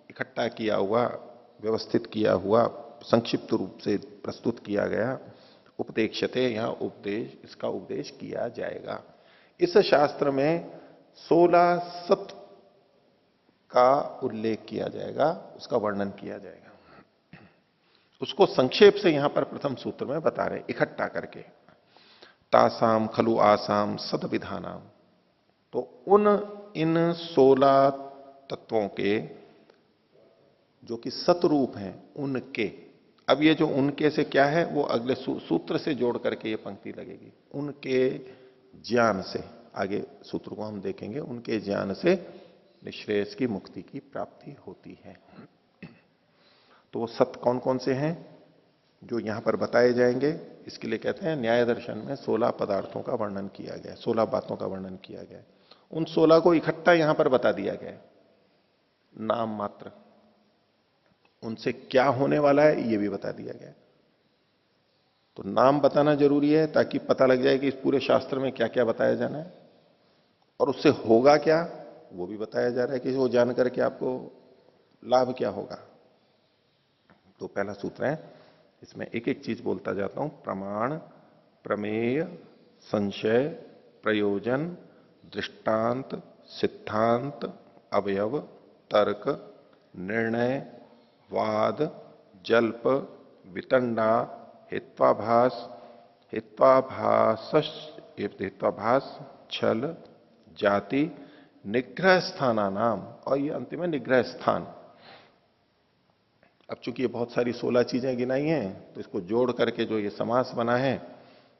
इकट्ठा किया हुआ, व्यवस्थित किया हुआ, संक्षिप्त रूप से प्रस्तुत किया गया। उपदेक्षते, यहां उपदेश, इसका उपदेश किया जाएगा। इस शास्त्र में 16 सत्य का उल्लेख किया जाएगा, उसका वर्णन किया जाएगा। उसको संक्षेप से यहां पर प्रथम सूत्र में बता रहे, इकट्ठा करके। तासाम खलु आसाम सद विधानाम। तो इन 16 तत्वों के जो कि सतरूप हैं, उनके, अब ये जो उनके से क्या है, वो अगले सूत्र से जोड़ करके ये पंक्ति लगेगी। उनके ज्ञान से, आगे सूत्र को हम देखेंगे, उनके ज्ञान से निश्रेयस की मुक्ति की प्राप्ति होती है। तो वो सत्य कौन कौन से हैं जो यहां पर बताए जाएंगे? इसके लिए कहते हैं न्याय दर्शन में 16 पदार्थों का वर्णन किया गया, 16 बातों का वर्णन किया गया। उन 16 को इकट्ठा यहां पर बता दिया गया है, नाम मात्र। उनसे क्या होने वाला है ये भी बता दिया गया है। तो नाम बताना जरूरी है ताकि पता लग जाए कि इस पूरे शास्त्र में क्या क्या बताया जाना है, और उससे होगा क्या वो भी बताया जा रहा है कि वो जान करके आपको लाभ क्या होगा। तो पहला सूत्र है, इसमें एक एक चीज बोलता जाता हूं। प्रमाण, प्रमेय, संशय, प्रयोजन, दृष्टांत, सिद्धांत, अवयव, तर्क, निर्णय, वाद, जल्प, वितंडा, हेत्वाभास, हेत्वाभास, छल, जाति, निग्रह स्थाना नाम, और ये अंतिम है निग्रह स्थान। अब चूंकि ये बहुत सारी 16 चीजें गिनाई हैं, तो इसको जोड़ करके जो ये समास बना है,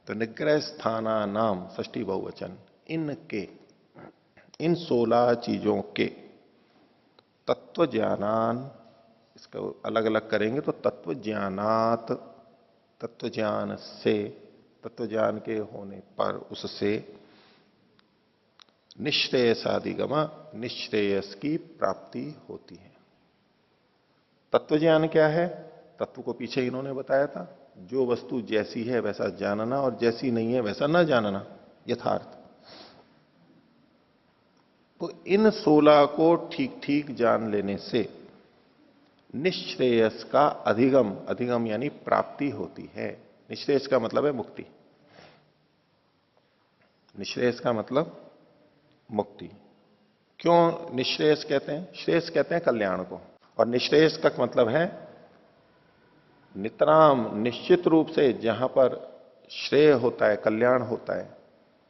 तो निग्रह स्थाना नाम, षष्ठी बहुवचन, इनके, इन 16 चीजों के तत्व ज्ञानान, इसको अलग अलग करेंगे तो तत्व ज्ञानात, तत्व ज्ञान से, तत्व ज्ञान के होने पर, उससे निश्रेयसादिगम, निश्रेयस की प्राप्ति होती है। तत्व ज्ञान क्या है? तत्व को पीछे इन्होंने बताया था, जो वस्तु जैसी है वैसा जानना और जैसी नहीं है वैसा न जानना, यथार्थ। तो इन 16 को ठीक ठीक जान लेने से निश्रेयस का अधिगम, अधिगम यानी प्राप्ति होती है। निःश्रेयस का मतलब है मुक्ति। निःश्रेयस का मतलब मुक्ति। क्यों निःश्रेयस कहते हैं? श्रेयस कहते हैं कल्याण को, और निःश्रेयस का मतलब है नितराम निश्चित रूप से जहां पर श्रेय होता है, कल्याण होता है,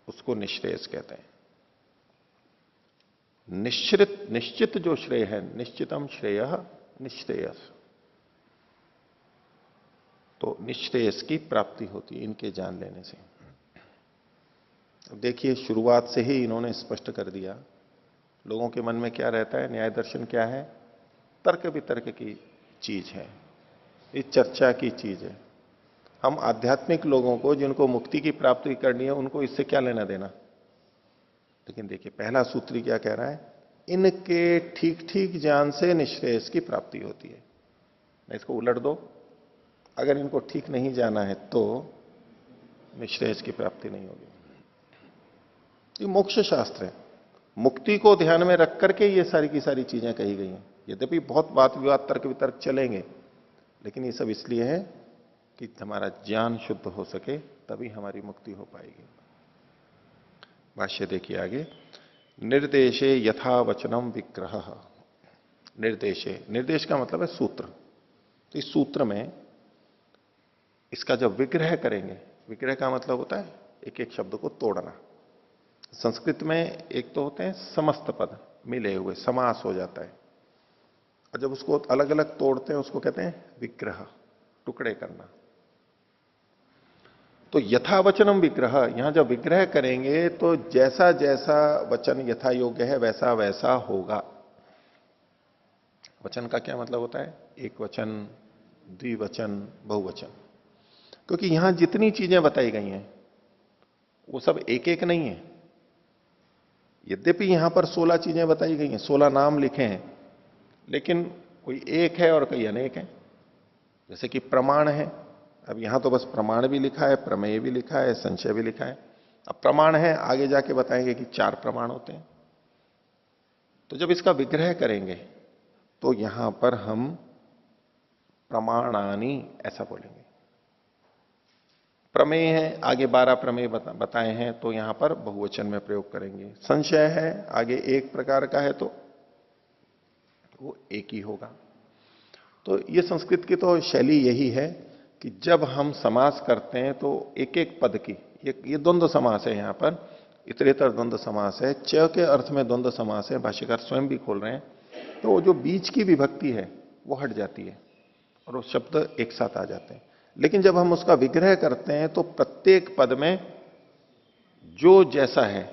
उसको निःश्रेयस कहते हैं। निश्चित जो श्रेय है, निश्चितम श्रेय निःश्रेयस, तो निःश्रेयस की प्राप्ति होती है इनके जान लेने से। अब देखिए, शुरुआत से ही इन्होंने स्पष्ट कर दिया। लोगों के मन में क्या रहता है? न्याय दर्शन क्या है? तर्क वितर्क की चीज है, ये चर्चा की चीज है। हम आध्यात्मिक लोगों को, जिनको मुक्ति की प्राप्ति करनी है, उनको इससे क्या लेना देना? लेकिन देखिए, पहला सूत्री क्या कह रहा है? इनके ठीक ठीक ज्ञान से निःश्रेयस की प्राप्ति होती है। मैं इसको उलट दो, अगर इनको ठीक नहीं जाना है तो निःश्रेयस की प्राप्ति नहीं होगी। ये मोक्ष शास्त्र है, मुक्ति को ध्यान में रख करके ये सारी की सारी चीजें कही गई हैं। यद्यपि बहुत वाद विवाद तर्क वितर्क चलेंगे, लेकिन ये सब इसलिए है कि हमारा ज्ञान शुद्ध हो सके, तभी हमारी मुक्ति हो पाएगी। भाष्य देखिए आगे। निर्देशे यथा वचनम विग्रह। निर्देशे, निर्देश का मतलब है सूत्र। तो इस सूत्र में इसका जब विग्रह करेंगे, विग्रह का मतलब होता है एक एक शब्द को तोड़ना। संस्कृत में एक तो होते हैं समस्त पद मिले हुए, समास हो जाता है, और जब उसको अलग अलग तोड़ते हैं उसको कहते हैं विग्रह, टुकड़े करना। तो यथा वचनम विग्रह, यहां जब विग्रह करेंगे तो जैसा जैसा वचन यथा योग्य है वैसा वैसा होगा। वचन का क्या मतलब होता है? एक वचन, द्विवचन, बहुवचन। क्योंकि यहां जितनी चीजें बताई गई हैं वो सब एक एक नहीं है। यद्यपि यहां पर 16 चीजें बताई गई हैं, 16 नाम लिखे हैं, लेकिन कोई एक है और कई अनेक हैं। जैसे कि प्रमाण है, अब यहां तो बस प्रमाण भी लिखा है, प्रमेय भी लिखा है, संशय भी लिखा है। अब प्रमाण है, आगे जाके बताएंगे कि 4 प्रमाण होते हैं। तो जब इसका विग्रह करेंगे तो यहां पर हम प्रमाणानि ऐसा बोलेंगे। प्रमेय है, आगे 12 प्रमेय बताए हैं, तो यहां पर बहुवचन में प्रयोग करेंगे। संशय है, आगे एक प्रकार का है तो वो एक ही होगा। तो ये संस्कृत की तो शैली यही है कि जब हम समास करते हैं तो एक एक पद की, ये द्वंद्व समास है, यहां पर इतरेतर द्वंद्व समास है, च के अर्थ में द्वंद्व समास है, भाष्यकार स्वयं भी खोल रहे हैं। तो वो जो बीच की विभक्ति है वो हट जाती है और वो शब्द एक साथ आ जाते हैं। लेकिन जब हम उसका विग्रह करते हैं तो प्रत्येक पद में जो जैसा है,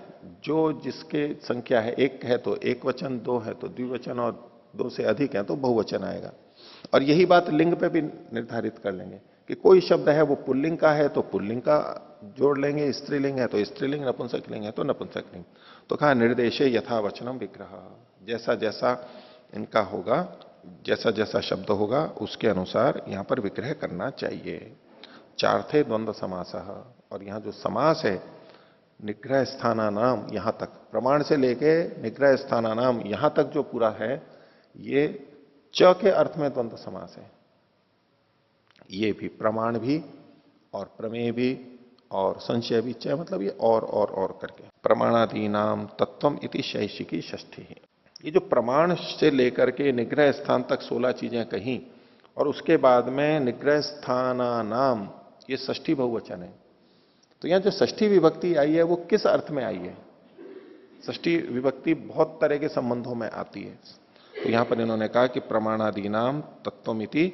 जो जिसके संख्या है, एक है तो एक वचन, दो है तो द्विवचन, और दो से अधिक है तो बहुवचन आएगा। और यही बात लिंग पे भी निर्धारित कर लेंगे कि कोई शब्द है वो पुल्लिंग का है तो पुल्लिंग का जोड़ लेंगे, स्त्रीलिंग है तो स्त्रीलिंग, नपुंसकलिंग है तो नपुंसकलिंग। तो कहा निर्देशे यथा वचनम विग्रह, जैसा जैसा इनका होगा, जैसा जैसा शब्द होगा उसके अनुसार यहां पर विग्रह करना चाहिए। 4 थे द्वंद्व समासः, और यहां जो समास है निग्रह स्थानानाम, यहां तक प्रमाण से लेके निग्रह स्थानानाम यहां तक जो पूरा है, ये च के अर्थ में द्वंद्व समास है। ये भी प्रमाण भी और प्रमेय भी और संशय भी, च मतलब ये और करके। प्रमाणादि नाम तत्वम इति शैषिकी षष्ठी। ये जो प्रमाण से लेकर के निग्रह स्थान तक 16 चीजें कही, और उसके बाद में निग्रह स्थाना नाम, ये षष्ठी बहुवचन है। तो यहां जो षष्ठी विभक्ति आई है वो किस अर्थ में आई है? षष्ठी विभक्ति बहुत तरह के संबंधों में आती है। तो यहां पर इन्होंने कहा कि प्रमाणादि नाम तत्वमिति,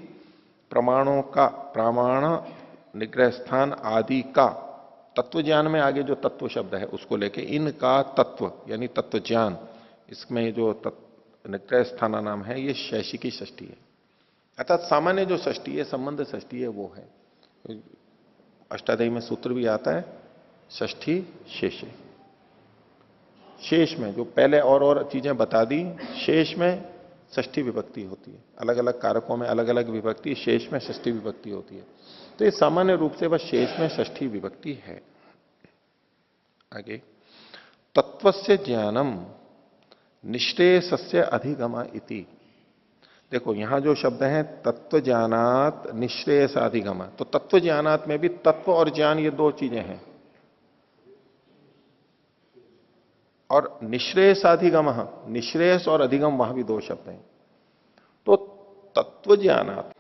प्रमाणों का, प्रमाण निग्रह स्थान आदि का, तत्व ज्ञान में आगे जो तत्व शब्द है उसको लेके इनका तत्व यानी तत्व ज्ञान, इसमें जो निग्रह स्थाना नाम है ये शैषिकी षष्ठी है। अर्थात सामान्य जो षष्ठी है, संबंध षष्ठी है, वो है। अष्टाध्यायी में सूत्र भी आता है षष्ठी शेषे। शेष में जो पहले और चीजें बता दी, शेष में षष्ठी विभक्ति होती है। अलग अलग कारकों में अलग अलग विभक्ति, शेष में षष्ठी विभक्ति होती है। तो ये सामान्य रूप से बस शेष में षष्ठी विभक्ति है। आगे, तत्वस्य ज्ञानम निश्रेयसस्य अधिगमा इति। देखो यहां जो शब्द है तत्व ज्ञानात निश्रेयसाधिगम, तो तत्व ज्ञानात में भी तत्व और ज्ञान ये दो चीजें हैं, और निश्रेयसाधिगम, निश्रेयस और अधिगम वहां भी दो शब्द हैं। तो तत्व ज्ञानात,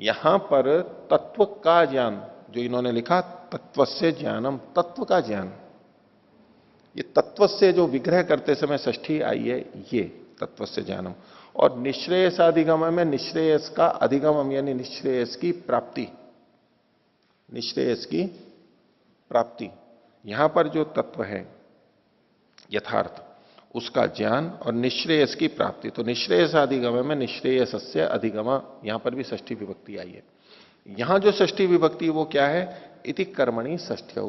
यहां पर तत्व का ज्ञान, जो इन्होंने लिखा तत्व से ज्ञानम, तत्व का ज्ञान, ये तत्व से जो विग्रह करते समय षष्ठी आई है, ये तत्व से ज्ञानम। और निश्रेयसाधिगम में निश्रेयस का अधिगमम, यानी निश्रेयस की प्राप्ति, निश्रेयस की प्राप्ति। यहां पर जो तत्व है यथार्थ, उसका ज्ञान और निश्रेयस की प्राप्ति, तो निश्रेयसाधिगम में निश्रेयस से अधिगम, यहां पर भी षष्ठी विभक्ति आई है। यहां जो षष्ठी विभक्ति वो क्या है, इति कर्मणि षष्ठ्यौ,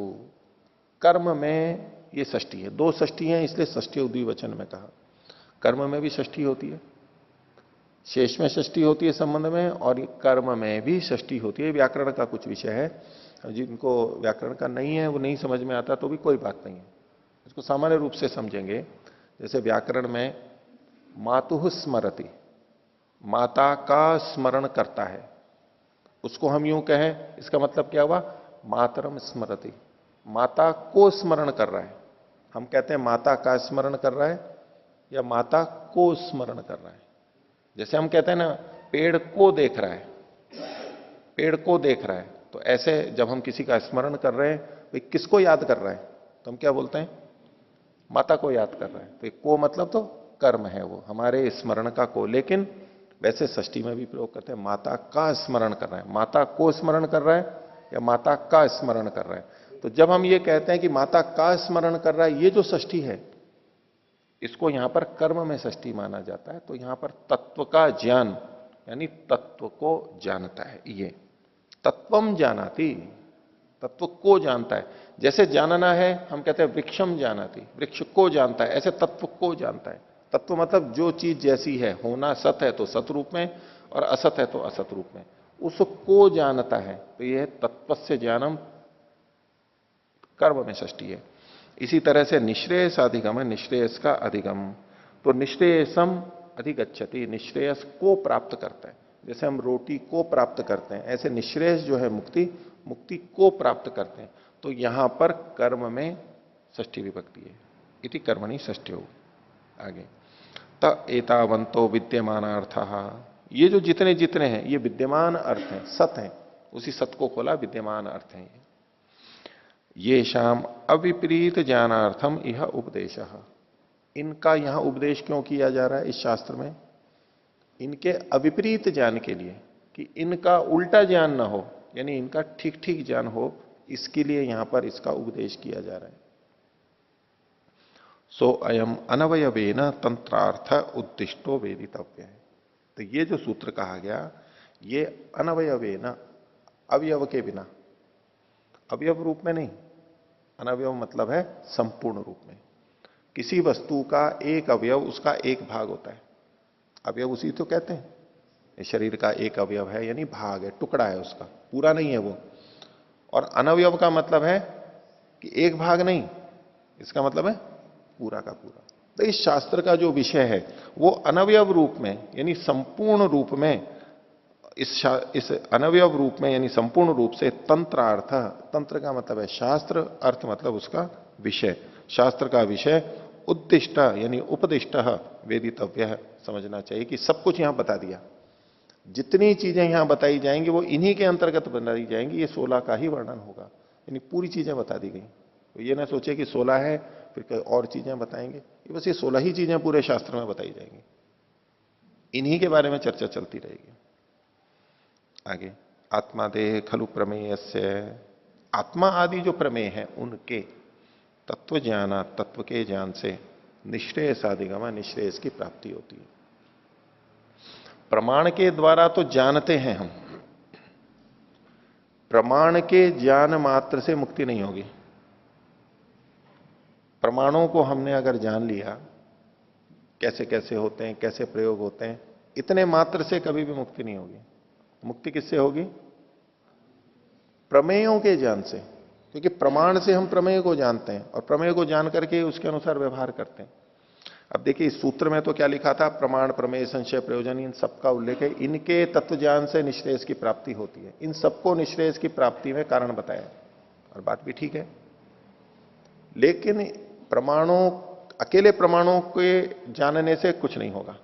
कर्म में ये षष्ठी है, दो षष्ठी हैं इसलिए षष्ठी द्विवचन में कहा। कर्म में भी षष्ठी होती है, शेष में षष्ठी होती है संबंध में, और कर्म में भी षष्ठी होती है। व्याकरण का कुछ विषय है, जिनको व्याकरण का नहीं है वो नहीं समझ में आता तो भी कोई बात नहीं है, इसको सामान्य रूप से समझेंगे। जैसे व्याकरण में मातुः स्मरति, माता का स्मरण करता है, उसको हम यूं कहें, इसका मतलब क्या हुआ, मातरम स्मरति, माता को स्मरण कर रहा है। हम कहते हैं माता का स्मरण कर रहा है या माता को स्मरण कर रहा है। जैसे हम कहते हैं ना पेड़ को देख रहा है, पेड़ को देख रहा है, तो ऐसे जब हम किसी का स्मरण कर रहे हैं, भाई किसको याद कर रहा है, तो हम क्या बोलते हैं, माता को याद कर रहा है। तो को मतलब तो कर्म है वो हमारे स्मरण का को, लेकिन वैसे षष्ठी में भी प्रयोग करते हैं, माता का स्मरण कर रहा है, माता को स्मरण कर रहा है या माता का स्मरण कर रहा है। तो जब हम ये कहते हैं कि माता का स्मरण कर रहा है, ये जो षष्ठी है इसको यहां पर कर्म में षष्ठी माना जाता है। तो यहां पर तत्व का ज्ञान, यानी तत्व को जानता है, ये तत्वम जानाति, तत्व को जानता है। जैसे जानना है हम कहते हैं वृक्षम जानाति, वृक्ष को जानता है, ऐसे तत्व को जानता है। तत्व मतलब जो चीज जैसी है, होना सत है तो सत रूप में और असत है तो असत रूप में, उसको जानता है। तो यह तत्व से ज्ञानम कर्म में षष्ठी है। इसी तरह से निश्रेयस अधिगम है, निश्रेयस का अधिगम, तो निश्रेयसम अधिगच्छति, निश्रेयस को प्राप्त करता है। जैसे हम रोटी को प्राप्त करते हैं, ऐसे निश्रेयस जो है मुक्ति, मुक्ति को प्राप्त करते हैं। तो यहां पर कर्म में षष्ठी विभक्ति है, इति कर्मणि षष्ठ्यो। आगे त एतावंतो विद्यमानार्थः, ये जो जितने जितने हैं ये विद्यमान अर्थ हैं, सत हैं, उसी सत को खोला, विद्यमान अर्थ हैं ये शाम अविपरीत ज्ञानार्थम यह उपदेश, इनका यहां उपदेश क्यों किया जा रहा है इस शास्त्र में, इनके अविपरीत ज्ञान के लिए, कि इनका उल्टा ज्ञान ना हो, यानी इनका ठीक ठीक ज्ञान हो, इसके लिए यहां पर इसका उपदेश किया जा रहा है। सो अयम अनवयवेन तंत्रार्थ उद्दिष्टो वेदितव्य है। तो ये जो सूत्र कहा गया, ये अनवयवेन, अवयव के बिना, अवयव रूप में नहीं, अनवयव मतलब है संपूर्ण रूप में। किसी वस्तु का एक अवयव उसका एक भाग होता है, अवयव उसी तो कहते हैं, शरीर का एक अवयव है यानी भाग है, टुकड़ा है उसका, पूरा नहीं है वो। और अनवयव का मतलब है कि एक भाग नहीं, इसका मतलब है पूरा का पूरा। तो इस शास्त्र का जो विषय है वो अनवयव रूप में यानी संपूर्ण रूप में, इस अनवयव रूप में यानी संपूर्ण रूप से तंत्रार्थ, तंत्र का मतलब है शास्त्र, अर्थ मतलब उसका विषय, शास्त्र का विषय, उद्दिष्ट यानी उपदिष्ट वेदितव्य, समझना चाहिए कि सब कुछ यहां बता दिया, जितनी चीजें यहां बताई जाएंगी वो इन्हीं के अंतर्गत बनाई जाएंगी। ये 16 का ही वर्णन होगा, यानी पूरी चीजें बता दी गई। तो ये ना सोचे कि 16 है फिर और चीजें बताएंगे, ये बस ये 16 ही चीजें पूरे शास्त्र में बताई जाएंगी, इन्हीं के बारे में चर्चा चलती रहेगी। आगे आत्मा देह खलु प्रमेय से, आत्मा आदि जो प्रमेय है उनके तत्व ज्ञान, तत्व के ज्ञान से निश्रेयस आदिगम, निश्रेयस की प्राप्ति होती है। प्रमाण के द्वारा तो जानते हैं हम, प्रमाण के ज्ञान मात्र से मुक्ति नहीं होगी। प्रमाणों को हमने अगर जान लिया कैसे कैसे होते हैं, कैसे प्रयोग होते हैं, इतने मात्र से कभी भी मुक्ति नहीं होगी। मुक्ति किससे होगी? प्रमेयों के ज्ञान से, क्योंकि प्रमाण से हम प्रमेय को जानते हैं और प्रमेय को जान करके उसके अनुसार व्यवहार करते हैं। अब देखिए इस सूत्र में तो क्या लिखा था, प्रमाण प्रमेय संशय प्रयोजन इन सबका उल्लेख है, इनके तत्व ज्ञान से निश्रेयस की प्राप्ति होती है, इन सबको निश्रेयस की प्राप्ति में कारण बताया, और बात भी ठीक है। लेकिन प्रमाणों, अकेले प्रमाणों के जानने से कुछ नहीं होगा।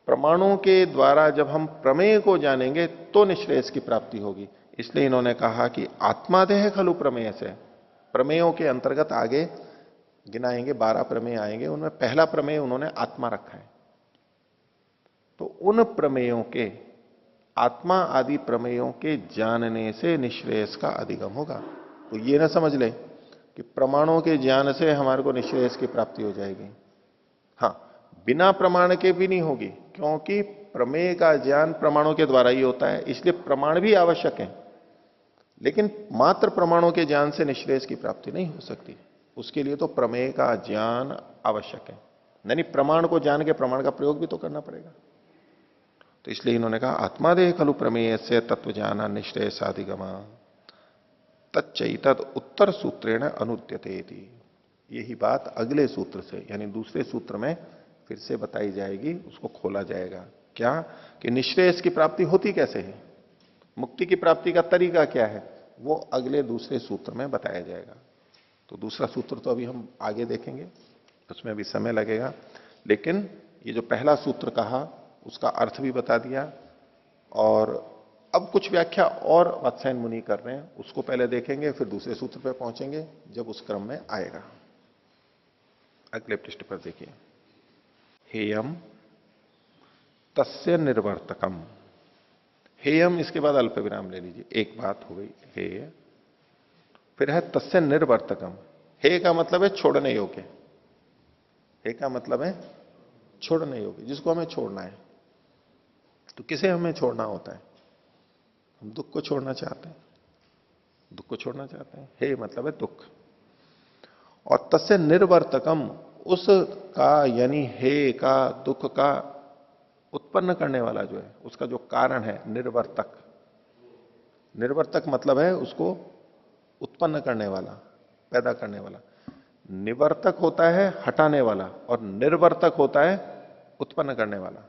प्रमाणों के द्वारा जब हम प्रमेय को जानेंगे तो निश्रेयस की प्राप्ति होगी। इसलिए इन्होंने कहा कि आत्मादेह खलु प्रमेय से, प्रमेयों के अंतर्गत आगे गिनाएंगे 12 प्रमेय आएंगे, उनमें पहला प्रमेय उन्होंने आत्मा रखा है। तो उन प्रमेयों के, आत्मा आदि प्रमेयों के जानने से निश्रेयस का अधिगम होगा। तो ये ना समझ ले कि प्रमाणों के ज्ञान से हमारे को निश्रेयस की प्राप्ति हो जाएगी। हां, बिना प्रमाण के भी नहीं होगी, क्योंकि प्रमेय का ज्ञान प्रमाणों के द्वारा ही होता है, इसलिए प्रमाण भी आवश्यक है। लेकिन मात्र प्रमाणों के ज्ञान से निश्रेयस की प्राप्ति नहीं हो सकती, उसके लिए तो प्रमेय का ज्ञान आवश्यक है। यानी प्रमाण को जान के प्रमाण का प्रयोग भी तो करना पड़ेगा। तो इसलिए इन्होंने कहा आत्मादेह खलु प्रमेय से तत्व ज्ञान निश्रेयसाधिगमा तच्चैतद उत्तर सूत्रेण अनुद्यते। यही बात अगले सूत्र से, यानी दूसरे सूत्र में फिर से बताई जाएगी, उसको खोला जाएगा। क्या कि निश्रेयस की प्राप्ति होती कैसे है, मुक्ति की प्राप्ति का तरीका क्या है, वो अगले दूसरे सूत्र में बताया जाएगा। तो दूसरा सूत्र तो अभी हम आगे देखेंगे, उसमें भी समय लगेगा। लेकिन ये जो पहला सूत्र कहा उसका अर्थ भी बता दिया, और अब कुछ व्याख्या और वात्सायन मुनि कर रहे हैं, उसको पहले देखेंगे, फिर दूसरे सूत्र पर पहुंचेंगे जब उस क्रम में आएगा। अगले पृष्ठ पर देखिए, हेयम तस्य निर्वर्तकम। हेयम, इसके बाद अल्प विराम ले लीजिए, एक बात हो गई हेय, फिर है तस्य निर्वर्तकम। हे का मतलब है छोड़ने योग्य, हे का मतलब है छोड़ने योग्य, जिसको हमें छोड़ना है। तो किसे हमें छोड़ना होता है, हम दुख को छोड़ना चाहते हैं, दुख को छोड़ना चाहते हैं, हे मतलब है दुख। और तस्य निर्वर्तकम, उसका यानी हे का, दुख का उत्पन्न करने वाला जो है, उसका जो कारण है, निर्वर्तक। निर्वर्तक मतलब है उसको उत्पन्न करने वाला, पैदा करने वाला। निवर्तक होता है हटाने वाला, और निर्वर्तक होता है उत्पन्न करने वाला।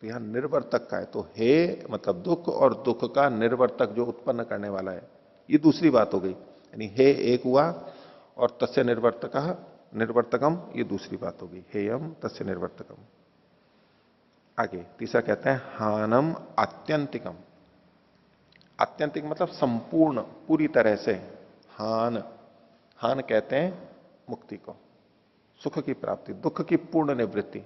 तो यहां निर्वर्तक का है, तो हे मतलब दुख, और दुख का निर्वर्तक जो उत्पन्न करने वाला है, ये दूसरी बात हो गई। यानी हे एक हुआ, और तस्य निर्वर्तकम ये दूसरी बात हो गई, हेयम तस्य निर्वर्तकम। आगे तीसरा कहते हैं हानम आत्यंतिकम। आत्यंतिक मतलब संपूर्ण, पूरी तरह से। हान, हान कहते हैं मुक्ति को, सुख की प्राप्ति, दुख की पूर्ण निवृत्ति,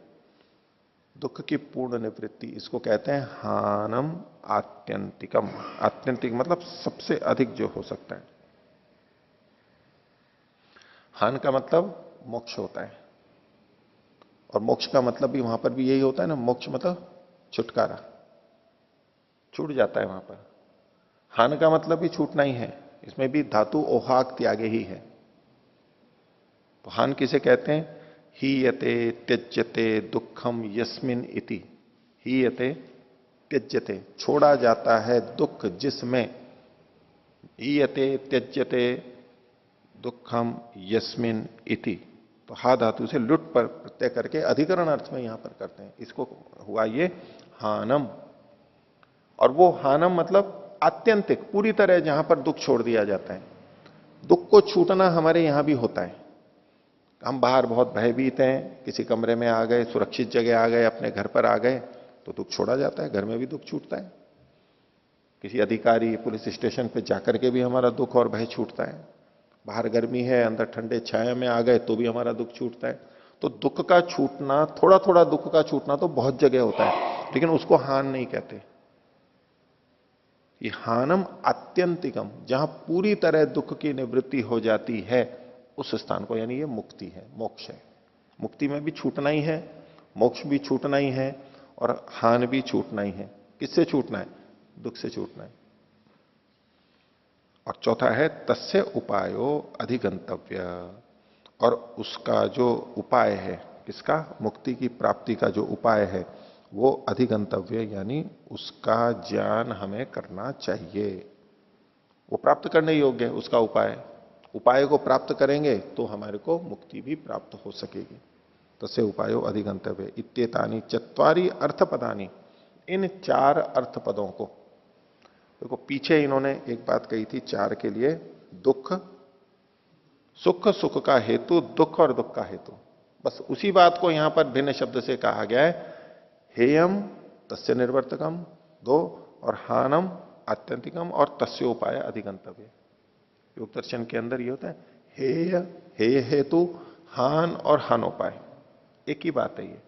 दुख की पूर्ण निवृत्ति, इसको कहते हैं हानम आत्यंतिकम। आत्यंतिक मतलब सबसे अधिक जो हो सकता है। हान का मतलब मोक्ष होता है, और मोक्ष का मतलब भी वहां पर भी यही होता है ना, मोक्ष मतलब छुटकारा, छूट जाता है वहां पर। हान का मतलब भी छूटना ही है, इसमें भी धातु ओहाक त्यागे ही है। तो हान किसे कहते हैं, हीयते त्यज्यते दुखम यस्मिन इति। हीयते त्यज्यते, छोड़ा जाता है दुख जिसमें, हीयते त्यज्यते दुखम यस्मिन इति। तो हा धातु से लुट पर प्रत्यय करके अधिकरण अर्थ में यहां पर करते हैं, इसको हुआ ये हानम। और वो हानम मतलब आत्यंतिक, पूरी तरह जहां पर दुख छोड़ दिया जाता है। दुख को छूटना हमारे यहां भी होता है। हम बाहर बहुत भयभीत हैं, किसी कमरे में आ गए, सुरक्षित जगह आ गए, अपने घर पर आ गए, तो दुख छोड़ा जाता है, घर में भी दुख छूटता है। किसी अधिकारी पुलिस स्टेशन पे जाकर के भी हमारा दुख और भय छूटता है। बाहर गर्मी है, अंदर ठंडे छाया में आ गए तो भी हमारा दुख छूटता है। तो दुख का छूटना, थोड़ा थोड़ा दुख का छूटना तो बहुत जगह होता है, लेकिन उसको हान नहीं कहते। ये हानम आत्यंतिकम, जहां पूरी तरह दुख की निवृत्ति हो जाती है, उस स्थान को, यानी ये मुक्ति है, मोक्ष है। मुक्ति में भी छूटना ही है, मोक्ष भी छूटना ही है, और हान भी छूटना ही है। किससे छूटना है, दुख से छूटना है। और चौथा है तस्य उपायो अधिगंतव्य, और उसका जो उपाय है, किसका, मुक्ति की प्राप्ति का जो उपाय है, वो अधिगंतव्य, यानी उसका ज्ञान हमें करना चाहिए। वो प्राप्त करने योग्य है, उसका उपाय। उपाय को प्राप्त करेंगे तो हमारे को मुक्ति भी प्राप्त हो सकेगी। तस्य उपायो अधिगंतव्य इत्येतानि चत्वारि अर्थपदानि, इन 4 अर्थ पदों को देखो। पीछे इन्होंने एक बात कही थी 4 के लिए, दुख, सुख, सुख का हेतु, दुख और दुख का हेतु। बस उसी बात को यहां पर भिन्न शब्द से कहा गया है। हेयम तस्य निर्वर्तकम 2 और हानम आत्यंतिकम और तस्य उपाय अधिगंतव्य। योग दर्शन के अंदर ये होता है हेय, हेय हेतु, हान और हानोपाय, एक ही बात है ये।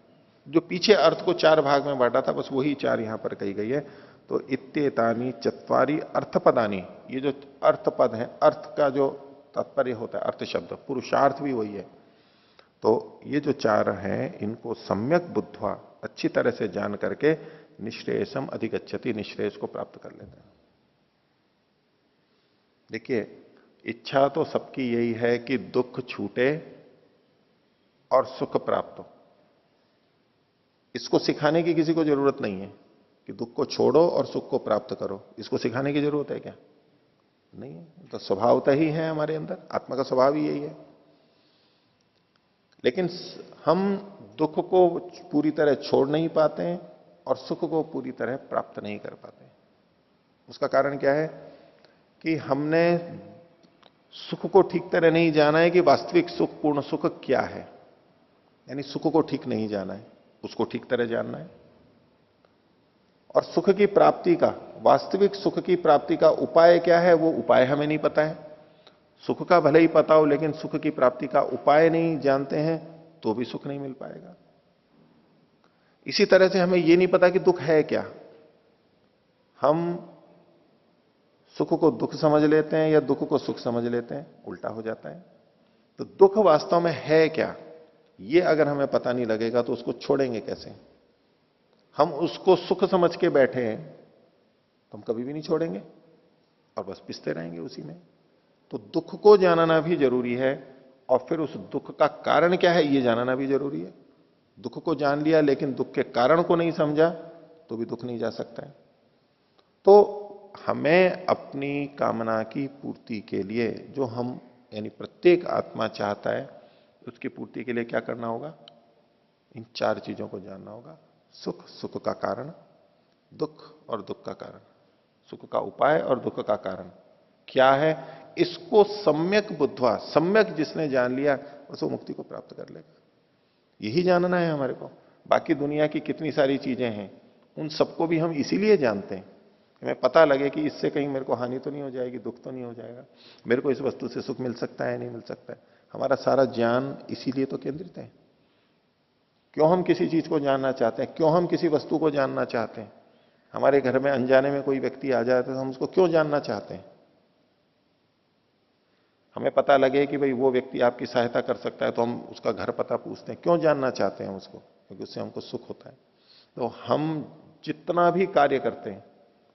जो पीछे अर्थ को 4 भाग में बांटा था, बस वही 4 यहां पर कही गई है। तो इत्येतानि चत्वारि अर्थपदानि, ये जो अर्थपद है, अर्थ का जो तात्पर्य होता है, अर्थ शब्द, पुरुषार्थ भी वही है। तो ये जो 4 हैं, इनको सम्यक बुद्ध्वा, अच्छी तरह से जान करके निश्रेयसम अधिगच्छति, निश्रेयस को प्राप्त कर लेते हैं। देखिए, इच्छा तो सबकी यही है कि दुख छूटे और सुख प्राप्त हो। इसको सिखाने की किसी को जरूरत नहीं है कि दुख को छोड़ो और सुख को प्राप्त करो। इसको सिखाने की जरूरत है क्या? नहीं है, तो स्वभावतः ही है हमारे अंदर, आत्मा का स्वभाव ही यही है। लेकिन हम दुख को पूरी तरह छोड़ नहीं पाते हैं और सुख को पूरी तरह प्राप्त नहीं कर पाते। उसका कारण क्या है कि हमने सुख को ठीक तरह नहीं जाना है कि वास्तविक सुख, पूर्ण सुख क्या है। यानी सुख को ठीक नहीं जाना है, उसको ठीक तरह जानना है। और सुख की प्राप्ति का, वास्तविक सुख की प्राप्ति का उपाय क्या है, वो उपाय हमें नहीं पता है। सुख का भले ही पता हो, लेकिन सुख की प्राप्ति का उपाय नहीं जानते हैं तो भी सुख नहीं मिल पाएगा। इसी तरह से हमें यह नहीं पता कि दुख है क्या। हम सुख को दुख समझ लेते हैं या दुख को सुख समझ लेते हैं, उल्टा हो जाता है। तो दुख वास्तव में है क्या, ये अगर हमें पता नहीं लगेगा तो उसको छोड़ेंगे कैसे। हम उसको सुख समझ के बैठे हैं तो हम कभी भी नहीं छोड़ेंगे और बस पिसते रहेंगे उसी में। तो दुख को जानना भी जरूरी है और फिर उस दुख का कारण क्या है ये जानना भी जरूरी है। दुख को जान लिया लेकिन दुख के कारण को नहीं समझा तो भी दुख नहीं जा सकता है। तो हमें अपनी कामना की पूर्ति के लिए, जो हम यानी प्रत्येक आत्मा चाहता है, उसकी पूर्ति के लिए क्या करना होगा? इन 4 चीजों को जानना होगा। सुख, सुख का कारण, दुख और दुख का कारण, सुख का उपाय और दुख का कारण क्या है, इसको सम्यक बुद्ध्वा, सम्यक जिसने जान लिया उसको मुक्ति को प्राप्त कर लेगा। यही जानना है हमारे को। बाकी दुनिया की कितनी सारी चीजें हैं, उन सबको भी हम इसीलिए जानते हैं, हमें पता लगे कि इससे कहीं मेरे को हानि तो नहीं हो जाएगी, दुख तो नहीं हो जाएगा, मेरे को इस वस्तु से सुख मिल सकता है नहीं मिल सकता है। हमारा सारा ज्ञान इसीलिए तो केंद्रित है। क्यों हम किसी चीज को जानना चाहते हैं, क्यों हम किसी वस्तु को जानना चाहते हैं? हमारे घर में अनजाने में कोई व्यक्ति आ जाए तो हम उसको क्यों जानना चाहते हैं? हमें पता लगे कि भाई वो व्यक्ति आपकी सहायता कर सकता है तो हम उसका घर पता पूछते हैं। क्यों जानना चाहते हैं उसको? क्योंकि उससे हमको सुख होता है। तो हम जितना भी कार्य करते हैं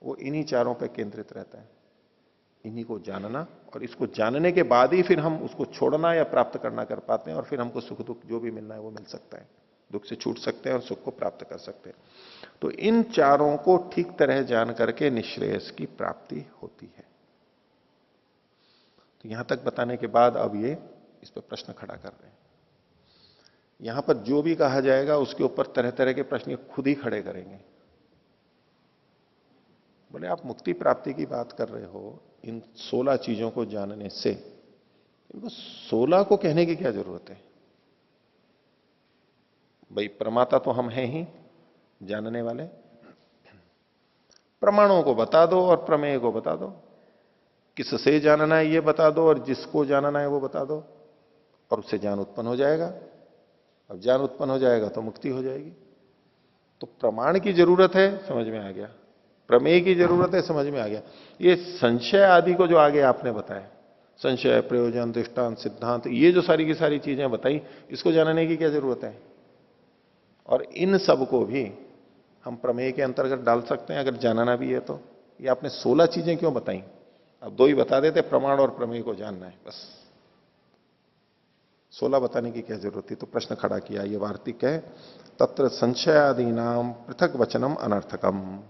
वो इन्हीं 4 पे केंद्रित रहता है, इन्हीं को जानना, और इसको जानने के बाद ही फिर हम उसको छोड़ना या प्राप्त करना कर पाते हैं और फिर हमको सुख दुख जो भी मिलना है वो मिल सकता है। दुख से छूट सकते हैं और सुख को प्राप्त कर सकते हैं। तो इन 4 को ठीक तरह जान करके निश्रेयस की प्राप्ति होती है। तो यहां तक बताने के बाद अब ये इस पर प्रश्न खड़ा कर रहे हैं। यहां पर जो भी कहा जाएगा उसके ऊपर तरह तरह के प्रश्न खुद ही खड़े करेंगे। बोले आप मुक्ति प्राप्ति की बात कर रहे हो, इन 16 चीजों को जानने से, इनको 16 को कहने की क्या जरूरत है? भाई प्रमाता तो हम हैं ही जानने वाले, प्रमाणों को बता दो और प्रमेय को बता दो। किससे जानना है ये बता दो और जिसको जानना है वो बता दो और उससे ज्ञान उत्पन्न हो जाएगा। अब ज्ञान उत्पन्न हो जाएगा तो मुक्ति हो जाएगी। तो प्रमाण की जरूरत है, समझ में आ गया। प्रमेय की जरूरत है, समझ में आ गया। ये संशय आदि को जो आगे आपने बताया, संशय, प्रयोजन, दृष्टांत, सिद्धांत, ये जो सारी की सारी चीजें बताई, इसको जानने की क्या जरूरत है? और इन सब को भी हम प्रमेय के अंतर्गत डाल सकते हैं अगर जानना भी है तो। ये आपने 16 चीजें क्यों बताई? अब 2 ही बता देते, प्रमाण और प्रमेय को जानना है बस। 16 बताने की क्या जरूरत थी? तो प्रश्न खड़ा किया ये वार्तिक है, तत्र संशय आदि नाम पृथक वचनम अनर्थकम।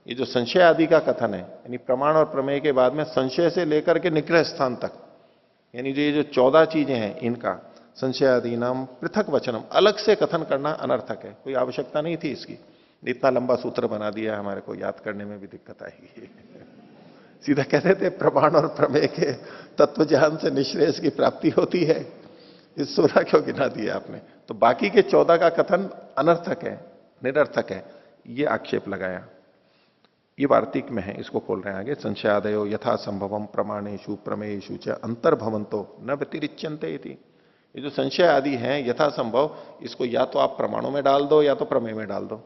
ये जो संशय आदि का कथन है, यानी प्रमाण और प्रमेय के बाद में संशय से लेकर के निग्रह स्थान तक यानी जो ये जो 14 चीजें हैं इनका संशयादि नाम पृथक वचनम, अलग से कथन करना अनर्थक है, कोई आवश्यकता नहीं थी इसकी। इतना लंबा सूत्र बना दिया, हमारे को याद करने में भी दिक्कत आएगी। सीधा कहते थे प्रमाण और प्रमेय के तत्व ज्ञान से निश्रेयस की प्राप्ति होती है, इस 16 क्यों गिना दिया आपने? तो बाकी के 14 का कथन अनर्थक है, निरर्थक है, ये आक्षेप लगाया। ये वार्तिक में है, इसको खोल रहे हैं आगे। संशयादयो यथा संभवम प्रमाणेषु प्रमेयेषु च अंतर्भवंतो न व्यतिरिच्यन्ते इति। ये जो संशय आदि हैं यथा संभव, इसको या तो आप प्रमाणों में डाल दो या तो प्रमेय में डाल दो,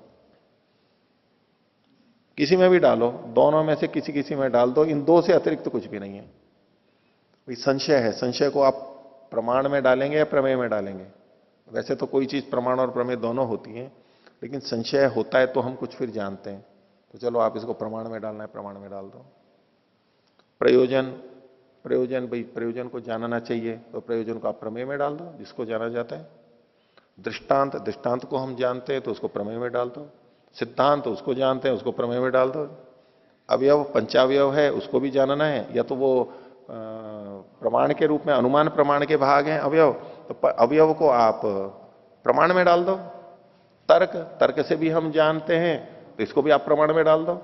किसी में भी डालो, दोनों में से किसी किसी में डाल दो, इन दो से अतिरिक्त कुछ भी नहीं है। भाई संशय है, संशय को आप प्रमाण में डालेंगे या प्रमेय में डालेंगे? वैसे तो कोई चीज प्रमाण और प्रमेय दोनों होती है, लेकिन संशय होता है तो हम कुछ फिर जानते हैं, तो चलो आप इसको प्रमाण में डालना है प्रमाण में डाल दो। प्रयोजन, प्रयोजन भाई प्रयोजन को जानना चाहिए तो प्रयोजन को आप प्रमेय में डाल दो, जिसको जाना जाता है। दृष्टांत, दृष्टांत को हम जानते हैं तो उसको प्रमेय में डाल दो। सिद्धांत उसको जानते हैं, उसको प्रमेय में डाल दो। अवयव, पंचावयव है, उसको भी जानना है, या तो वो प्रमाण के रूप में, अनुमान प्रमाण के भाग हैं अवयव, तो अवयव को आप प्रमाण में डाल दो। तर्क, तर्क से भी हम जानते हैं तो इसको भी आप प्रमाण में डाल दो।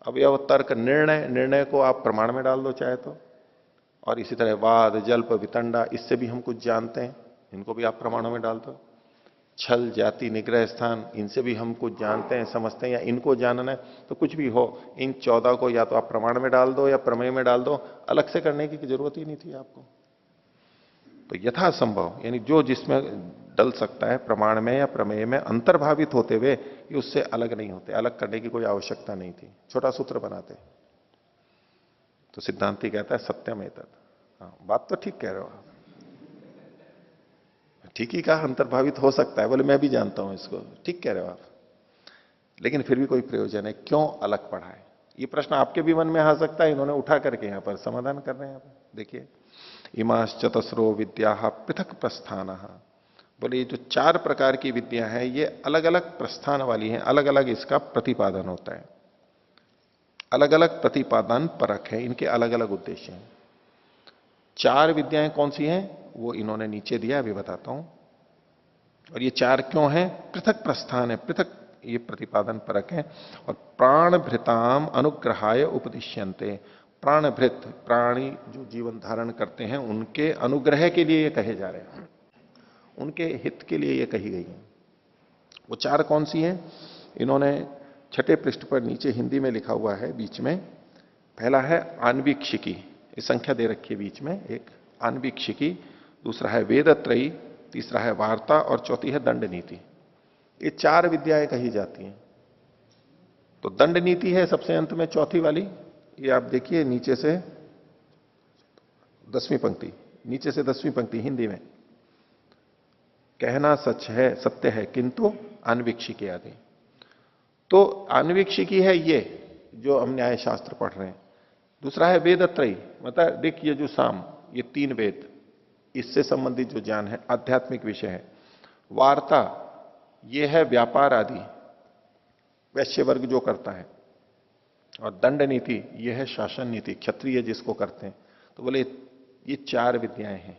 अवयव, तर्क, निर्णय, निर्णय को आप प्रमाण में डाल दो चाहे तो। और इसी तरह वाद, जल्प, वितंडा, इससे भी हम कुछ जानते हैं, इनको भी आप प्रमाणों में डाल दो। छल, जाति, निग्रह स्थान, इनसे भी हम कुछ जानते हैं, समझते हैं, या इनको जानना है, तो कुछ भी हो, इन 14 को या तो आप प्रमाण में डाल दो या प्रमेय में डाल दो, अलग से करने की जरूरत ही नहीं थी आपको। तो यथासंभव यानी जो जिसमें डल सकता है, प्रमाण में या प्रमेय में अंतर्भावित होते हुए, ये उससे अलग नहीं होते, अलग करने की कोई आवश्यकता नहीं थी, छोटा सूत्र बनाते। तो सिद्धांति कहता है सत्यम एतत्। हाँ, बात तो ठीक कह रहे हो आप, ठीक ही कहा, अंतर्भावित हो सकता है, बोले मैं भी जानता हूं इसको, ठीक कह रहे हो आप, लेकिन फिर भी कोई प्रयोजन है, क्यों अलग पढ़ा है? ये प्रश्न आपके भी मन में आ सकता है, इन्होंने उठा करके यहां पर समाधान कर रहे हैं। देखिए, इमास चतस्रो विद्या पृथक प्रस्थान, बोले ये जो 4 प्रकार की विद्या है ये अलग अलग प्रस्थान वाली हैं, अलग अलग इसका प्रतिपादन होता है, अलग अलग प्रतिपादन परक है, इनके अलग अलग उद्देश्य हैं। 4 विद्याएं कौन सी हैं वो इन्होंने नीचे दिया, अभी बताता हूं। और ये 4 क्यों हैं? पृथक प्रस्थान है, पृथक ये प्रतिपादन परक है। और प्राणभृताम अनुग्रहाय उपदिश्यन्ते, प्राणभृत, प्राणी जो जीवन धारण करते हैं उनके अनुग्रह के लिए ये कहे जा रहे हैं, उनके हित के लिए ये कही गई है। वो 4 कौन सी हैं? इन्होंने 6ठे पृष्ठ पर नीचे हिंदी में लिखा हुआ है बीच में। पहला है आन्वीक्षिकी, ये संख्या दे रखी है बीच में, एक आन्वीक्षिकी, दूसरा है वेदत्रयी, तीसरा है वार्ता और चौथी है दंड नीति। ये 4 विद्याएं कही जाती हैं। तो दंड नीति है सबसे अंत में चौथी वाली, ये आप देखिए नीचे से 10वीं पंक्ति, नीचे से 10वीं पंक्ति हिंदी में, कहना सच है, सत्य है, किंतु आन्वीक्षिकी आदि। तो आन्वीक्षिकी है ये जो हम न्याय शास्त्र पढ़ रहे हैं। दूसरा है वेदत्रयी, मतलब ऋक, यजुः, साम, ये 3 वेद, इससे संबंधित जो ज्ञान है, आध्यात्मिक विषय है। वार्ता, ये है व्यापार आदि, वैश्य वर्ग जो करता है। और दंड नीति, ये है शासन नीति, क्षत्रिय जिसको करते हैं। तो बोले ये 4 विद्याएं हैं।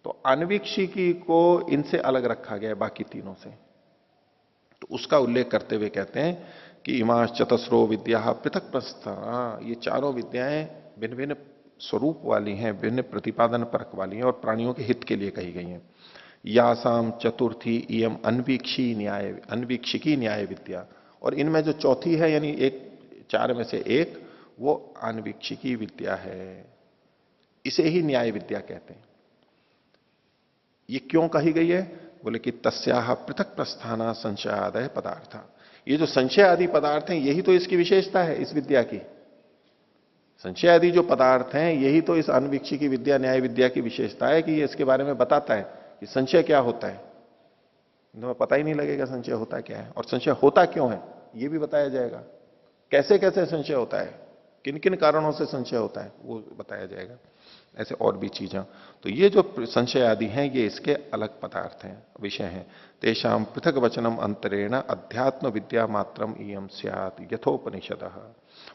तो आन्वीक्षिकी को इनसे अलग रखा गया है बाकी तीनों से। तो उसका उल्लेख करते हुए कहते हैं कि इमास चतस्रो विद्या पृथक प्रस्थान, ये 4 विद्याएं भिन्न भिन्न स्वरूप वाली हैं, भिन्न प्रतिपादन परक वाली हैं और प्राणियों के हित के लिए कही गई हैं। यासाम चतुर्थी इयम अन्वीक्षिकी न्याय विद्या, और इनमें जो चौथी है यानी एक 4 में से एक, वो अन्वीक्षिकी विद्या है, इसे ही न्याय विद्या कहते हैं। ये क्यों कही गई है? बोले कि तस्याह पृथक प्रस्थाना संशयादय पदार्थ, ये जो संशय आदि पदार्थ हैं यही तो इसकी विशेषता है इस विद्या की। संशय आदि जो पदार्थ हैं यही तो इस अन्वीक्षिकी विद्या, न्याय विद्या की विशेषता है कि ये इसके बारे में बताता है कि संशय क्या होता है। तुम्हें पता ही नहीं लगेगा संशय होता क्या है, और संशय होता क्यों है ये भी बताया जाएगा। कैसे कैसे संशय होता है, किन किन कारणों से संशय होता है वो बताया जाएगा। ऐसे और भी चीजें। तो ये जो संशय आदि हैं ये इसके अलग पदार्थ हैं, विषय हैं। तेषाम पृथक वचनम अंतरेण अध्यात्म विद्या मात्रम इयम स्यात् यथोपनिषदः।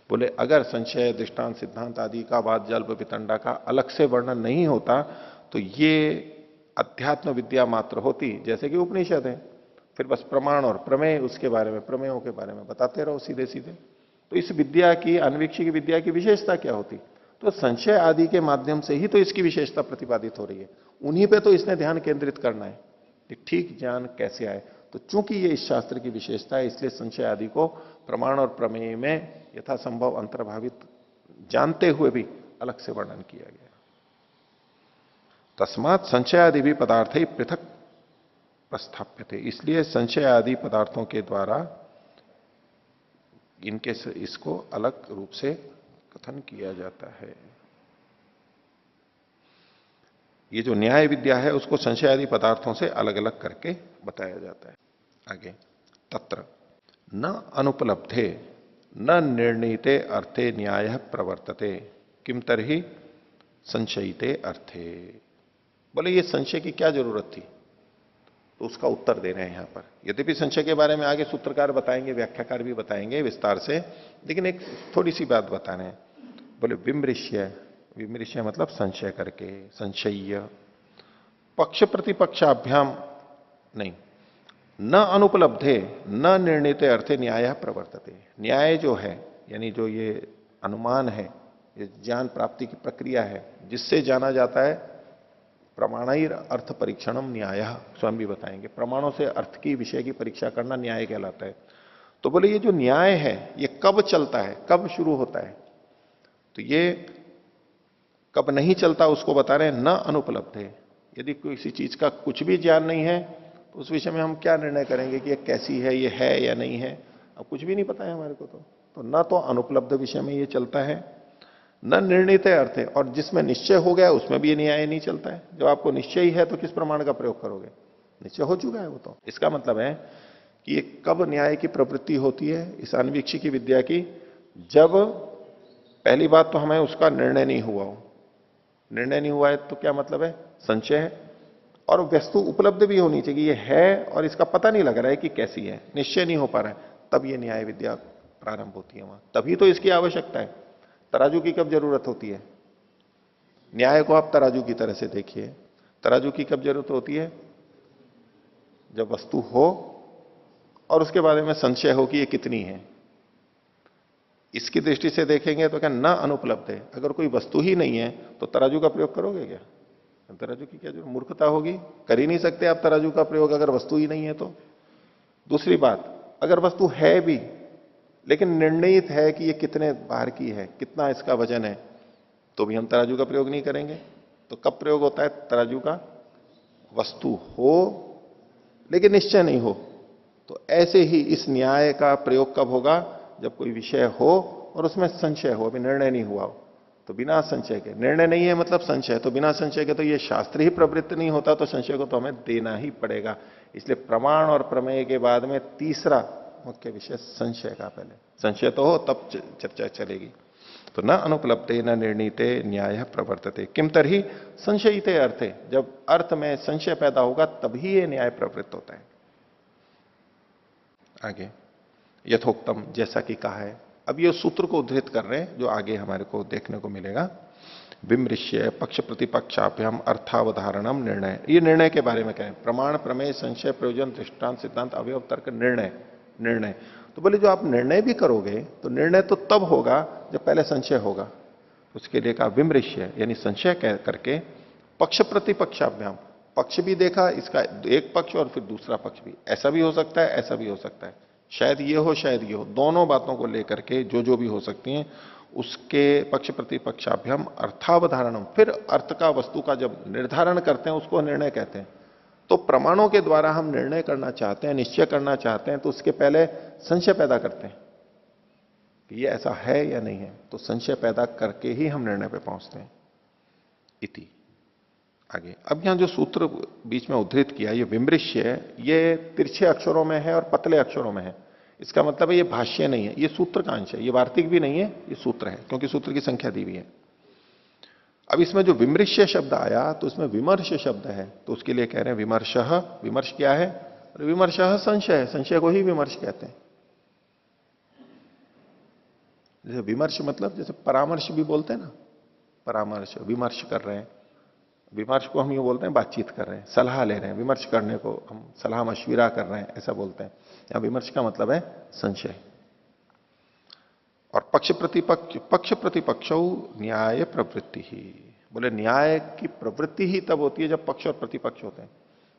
बोले अगर संशय, दृष्टांत, सिद्धांत आदि का, वाद, जल्प, वितंडा का अलग से वर्णन नहीं होता तो ये अध्यात्म विद्या मात्र होती, जैसे कि उपनिषद है। फिर बस प्रमाण और प्रमेय, उसके बारे में, प्रमेयों के बारे में बताते रहो सीधे सीधे। तो इस विद्या की, अन्वीक्षिक विद्या की विशेषता क्या होती? तो संशय आदि के माध्यम से ही तो इसकी विशेषता प्रतिपादित हो रही है। उन्हीं पे तो इसने ध्यान केंद्रित करना है कि ठीक ज्ञान कैसे आए। तो चूंकि ये इस शास्त्र की विशेषता है, इसलिए संशय आदि को प्रमाण और प्रमेय में यथासंभव अंतर्भावित जानते हुए भी अलग से वर्णन किया गया। तस्मात संशय आदि भी पदार्थ ही पृथक प्रस्थाप्य थे, इसलिए संशय आदि पदार्थों के द्वारा इनके इसको अलग रूप से कथन किया जाता है। ये जो न्याय विद्या है उसको संशय आदि पदार्थों से अलग अलग करके बताया जाता है। आगे, तत्र न अनुपलब्धे न निर्णीते अर्थे न्याय प्रवर्तते किम तरहि संशयिते अर्थे। बोले ये संशय की क्या जरूरत थी? तो उसका उत्तर दे रहे हैं यहां पर। यद्यपि संशय के बारे में आगे सूत्रकार बताएंगे, व्याख्याकार भी बताएंगे विस्तार से, लेकिन एक थोड़ी सी बात बता रहे हैं। बोले विमृश्य, विमृश्य मतलब संशय करके, संशय्य, पक्ष प्रतिपक्षाभ्याम नहीं, न अनुपलब्धे न निर्णीत अर्थे न्याय प्रवर्तते। न्याय जो है, यानी जो ये अनुमान है, ये ज्ञान प्राप्ति की प्रक्रिया है, जिससे जाना जाता है प्रमाणाइर अर्थ परीक्षणम न्याय, स्वयं भी बताएंगे। प्रमाणों से अर्थ की, विषय की परीक्षा करना न्याय कहलाता है। तो बोले ये जो न्याय है ये कब चलता है, कब शुरू होता है? तो ये कब नहीं चलता उसको बता रहे हैं, न अनुपलब्ध है। यदि किसी चीज का कुछ भी ज्ञान नहीं है तो उस विषय में हम क्या निर्णय करेंगे कि ये कैसी है, ये है या नहीं है? अब कुछ भी नहीं पता है हमारे को। तो न तो अनुपलब्ध विषय में ये चलता है, न निर्णीत अर्थ है, और जिसमें निश्चय हो गया उसमें भी ये न्याय नहीं चलता है। जब आपको निश्चय ही है तो किस प्रमाण का प्रयोग करोगे? निश्चय हो चुका है वो तो। इसका मतलब है कि ये कब न्याय की प्रवृत्ति होती है इस अन्वीक्षी की विद्या की? जब पहली बात तो हमें उसका निर्णय नहीं हुआ हो। निर्णय नहीं हुआ है तो क्या मतलब है? संशय है, और वस्तु उपलब्ध भी होनी चाहिए, ये है और इसका पता नहीं लग रहा है कि कैसी है, निश्चय नहीं हो पा रहा है, तब ये न्याय विद्या प्रारंभ होती है वहां। तभी तो इसकी आवश्यकता है। तराजू की कब जरूरत होती है? न्याय को आप तराजू की तरह से देखिए। तराजू की कब जरूरत होती है? जब वस्तु हो और उसके बारे में संशय हो कि ये कितनी है। इसकी दृष्टि से देखेंगे तो क्या न अनुपलब्ध है। अगर कोई वस्तु ही नहीं है तो तराजू का प्रयोग करोगे क्या? तराजू की क्या जरूरत? मूर्खता होगी, कर ही नहीं सकते आप तराजू का प्रयोग अगर वस्तु ही नहीं है तो। दूसरी बात, अगर वस्तु है भी लेकिन निर्णित है कि ये कितने भार की है, कितना इसका वजन है, तो भी हम तराजू का प्रयोग नहीं करेंगे। तो कब प्रयोग होता है तराजू का? वस्तु हो लेकिन निश्चय नहीं हो। तो ऐसे ही इस न्याय का प्रयोग कब होगा? जब कोई विषय हो और उसमें संशय हो, अभी निर्णय नहीं हुआ हो। तो बिना संशय के, निर्णय नहीं है मतलब संशय, तो बिना संशय के तो ये शास्त्र ही प्रवृत्त नहीं होता, तो संशय को तो हमें देना ही पड़ेगा। इसलिए प्रमाण और प्रमेय के बाद में तीसरा मुख्य विषय संशय का। पहले संशय तो हो तब चर्चा चलेगी। तो न अनुपलब्धे न निर्णीते न्याय प्रवर्तते किम तरहि संशयिते अर्थे। जब अर्थ में संशय पैदा होगा तभी ये न्याय प्रवृत्त होता है। आगे यथोक्तम, जैसा कि कहा है। अब ये सूत्र को उद्धृत कर रहे हैं जो आगे हमारे को देखने को मिलेगा। विमृश्य पक्ष प्रतिपक्षाभ्याम अर्थावधारणम निर्णय। ये निर्णय के बारे में कहें, प्रमाण प्रमेय संशय प्रयोजन दृष्टांत सिद्धांत अवयव तर्क निर्णय। निर्णय तो बोले जो आप निर्णय भी करोगे तो निर्णय तो तब होगा जब पहले संशय होगा। उसके लिए कहा विमृश्य, यानी संशय करके पक्ष प्रतिपक्षाभ्याम, पक्ष भी देखा इसका, एक पक्ष और फिर दूसरा पक्ष भी, ऐसा भी हो सकता है ऐसा भी हो सकता है, शायद ये हो शायद ये हो, दोनों बातों को लेकर के जो भी हो सकती हैं उसके पक्ष प्रतिपक्षाभ्याम अर्थावधारणम। फिर अर्थ का, वस्तु का जब निर्धारण करते हैं उसको निर्णय कहते हैं। तो प्रमाणों के द्वारा हम निर्णय करना चाहते हैं, निश्चय करना चाहते हैं, तो उसके पहले संशय पैदा करते हैं कि ये ऐसा है या नहीं है। तो संशय पैदा करके ही हम निर्णय पे पहुंचते हैं। इति आगे अब यहां जो सूत्र बीच में उद्धृत किया, ये विमृश्य, ये तिरछे अक्षरों में है और पतले अक्षरों में है। इसका मतलब है ये भाष्य नहीं है, ये सूत्र का अंश है, ये वार्तिक भी नहीं है, ये सूत्र है, क्योंकि सूत्र की संख्या दी हुई है। अब इसमें जो विमृश्य शब्द आया तो उसमें विमर्श शब्द है, तो उसके लिए कह रहे हैं विमर्शः। विमर्श क्या है? विमर्शः संशय, संशय को ही विमर्श कहते हैं। जैसे विमर्श मतलब जैसे परामर्श भी बोलते हैं ना, परामर्श, विमर्श कर रहे हैं। विमर्श को हम ये बोलते हैं बातचीत कर रहे हैं, सलाह ले रहे हैं। विमर्श करने को हम सलाह मशविरा कर रहे हैं, ऐसा बोलते हैं। या विमर्श का मतलब है संशय। और पक्ष प्रतिपक्ष न्याय प्रवृत्ति ही, बोले न्याय की प्रवृत्ति ही तब होती है जब पक्ष और प्रतिपक्ष होते हैं।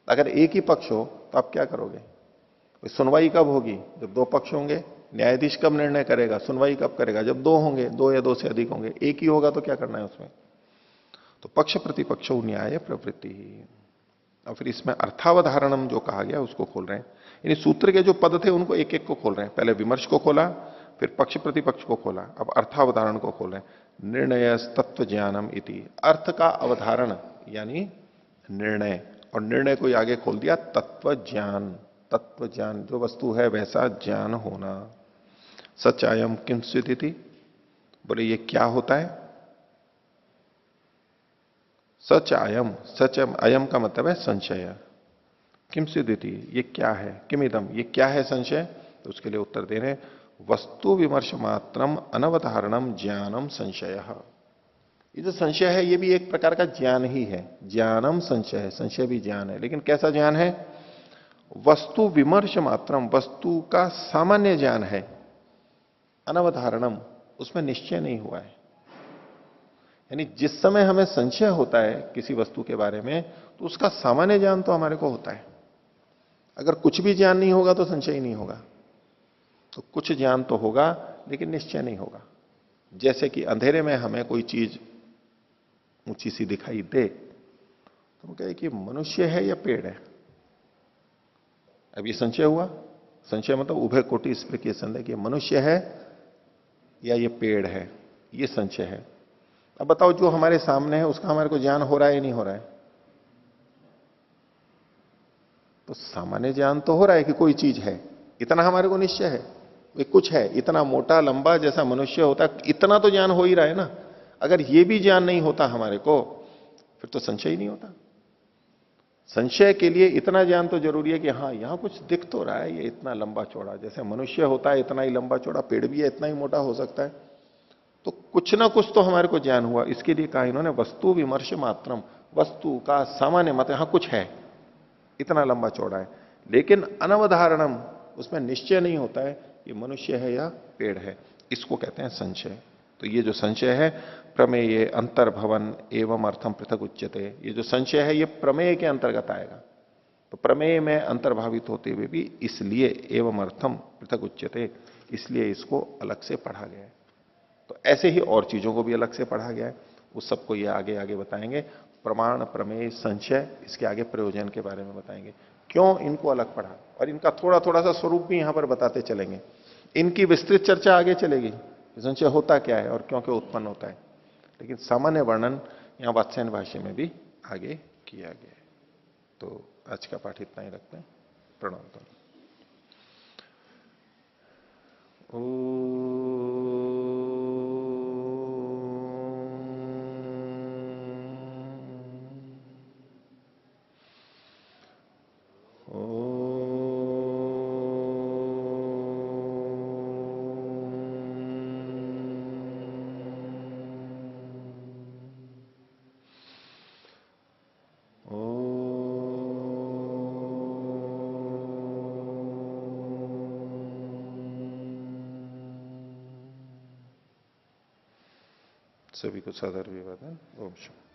अगर एक ही पक्ष हो तो आप क्या करोगे? सुनवाई कब होगी? जब दो पक्ष होंगे। न्यायाधीश कब निर्णय करेगा? सुनवाई कब करेगा? जब दो होंगे, दो या दो से अधिक होंगे। एक ही होगा तो क्या करना है उसमें? तो पक्ष प्रतिपक्ष न्याय प्रवृत्ति ही। और फिर इसमें अर्थावधारणम जो कहा गया उसको खोल रहे हैं। यानी सूत्र के जो पद थे उनको एक एक को खोल रहे हैं। पहले विमर्श को खोला, फिर पक्ष प्रतिपक्ष को खोला, अब अर्थावधारण को खोल रहे हैं। निर्णय तत्व ज्ञानम इति, अर्थ का अवधारण यानी निर्णय, और निर्णय को आगे खोल दिया तत्व ज्ञान। तत्व ज्ञान जो वस्तु है वैसा ज्ञान होना। सचायम किंचित इति, बोले ये क्या होता है? सच अयम, सच अयम का मतलब है संशय। किंचित इति, ये क्या है? किमिदम, ये क्या है संशय? तो उसके लिए उत्तर दे रहे हैं वस्तु विमर्श मात्रम अनवधारणम ज्ञानम संशय। ये जो संशय है ये भी एक प्रकार का ज्ञान ही है। ज्ञानम संशय है, संशय भी ज्ञान है, लेकिन कैसा ज्ञान है? वस्तु विमर्श मात्रम, वस्तु का सामान्य ज्ञान है। अनवधारणम, उसमें निश्चय नहीं हुआ है। यानी जिस समय हमें संशय होता है किसी वस्तु के बारे में तो उसका सामान्य ज्ञान तो हमारे को होता है। अगर कुछ भी ज्ञान नहीं होगा तो संशय ही नहीं होगा। तो कुछ ज्ञान तो होगा लेकिन निश्चय नहीं होगा। जैसे कि अंधेरे में हमें कोई चीज ऊंची सी दिखाई दे तो हम कहें कि मनुष्य है या पेड़ है? अब ये संशय हुआ। संशय मतलब उभय कोटि स्पृक्य कि मनुष्य है या ये पेड़ है, ये संशय है। अब बताओ जो हमारे सामने है उसका हमारे को ज्ञान हो रहा है या नहीं हो रहा है? तो सामान्य ज्ञान तो हो रहा है कि कोई चीज है, इतना हमारे को निश्चय है। ये कुछ है, इतना मोटा लंबा जैसा मनुष्य होता है, इतना तो ज्ञान हो ही रहा है ना। अगर ये भी ज्ञान नहीं होता हमारे को फिर तो संशय ही नहीं होता। संशय के लिए इतना ज्ञान तो जरूरी है कि हाँ यहां कुछ दिख तो रहा है, ये इतना लंबा चौड़ा, जैसे मनुष्य होता है इतना ही लंबा चौड़ा, पेड़ भी है इतना ही मोटा हो सकता है। तो कुछ ना कुछ तो हमारे को ज्ञान हुआ। इसके लिए कहा इन्होंने वस्तु विमर्श मात्रम, वस्तु का सामान्य मत, हाँ कुछ है, इतना लंबा चौड़ा है, लेकिन अनवधारणम, उसमें निश्चय नहीं होता है कि मनुष्य है या पेड़ है। इसको कहते हैं संशय। तो ये जो संशय है प्रमेय अंतर्भवन एवं अर्थम पृथक उच्यते, ये जो संशय है ये प्रमेय के अंतर्गत आएगा। तो प्रमेय में अंतर्भावित होते हुए भी इसलिए एवं अर्थम पृथक उच्यते, इसलिए इसको अलग से पढ़ा गया है। तो ऐसे ही और चीजों को भी अलग से पढ़ा गया है, उस सबको ये आगे आगे बताएंगे। प्रमाण प्रमेय संशय, इसके आगे प्रयोजन के बारे में बताएंगे, क्यों इनको अलग पढ़ा, और इनका थोड़ा थोड़ा सा स्वरूप भी यहां पर बताते चलेंगे। इनकी विस्तृत चर्चा आगे चलेगी, संशय होता क्या है और क्यों क्यों उत्पन्न होता है, लेकिन सामान्य वर्णन यहां वात्स्यायन भाष्य में भी आगे किया गया है। तो आज का पाठ इतना ही रखते हैं। प्रणाम। सभी को सादर अभिवादन। ओम शांति।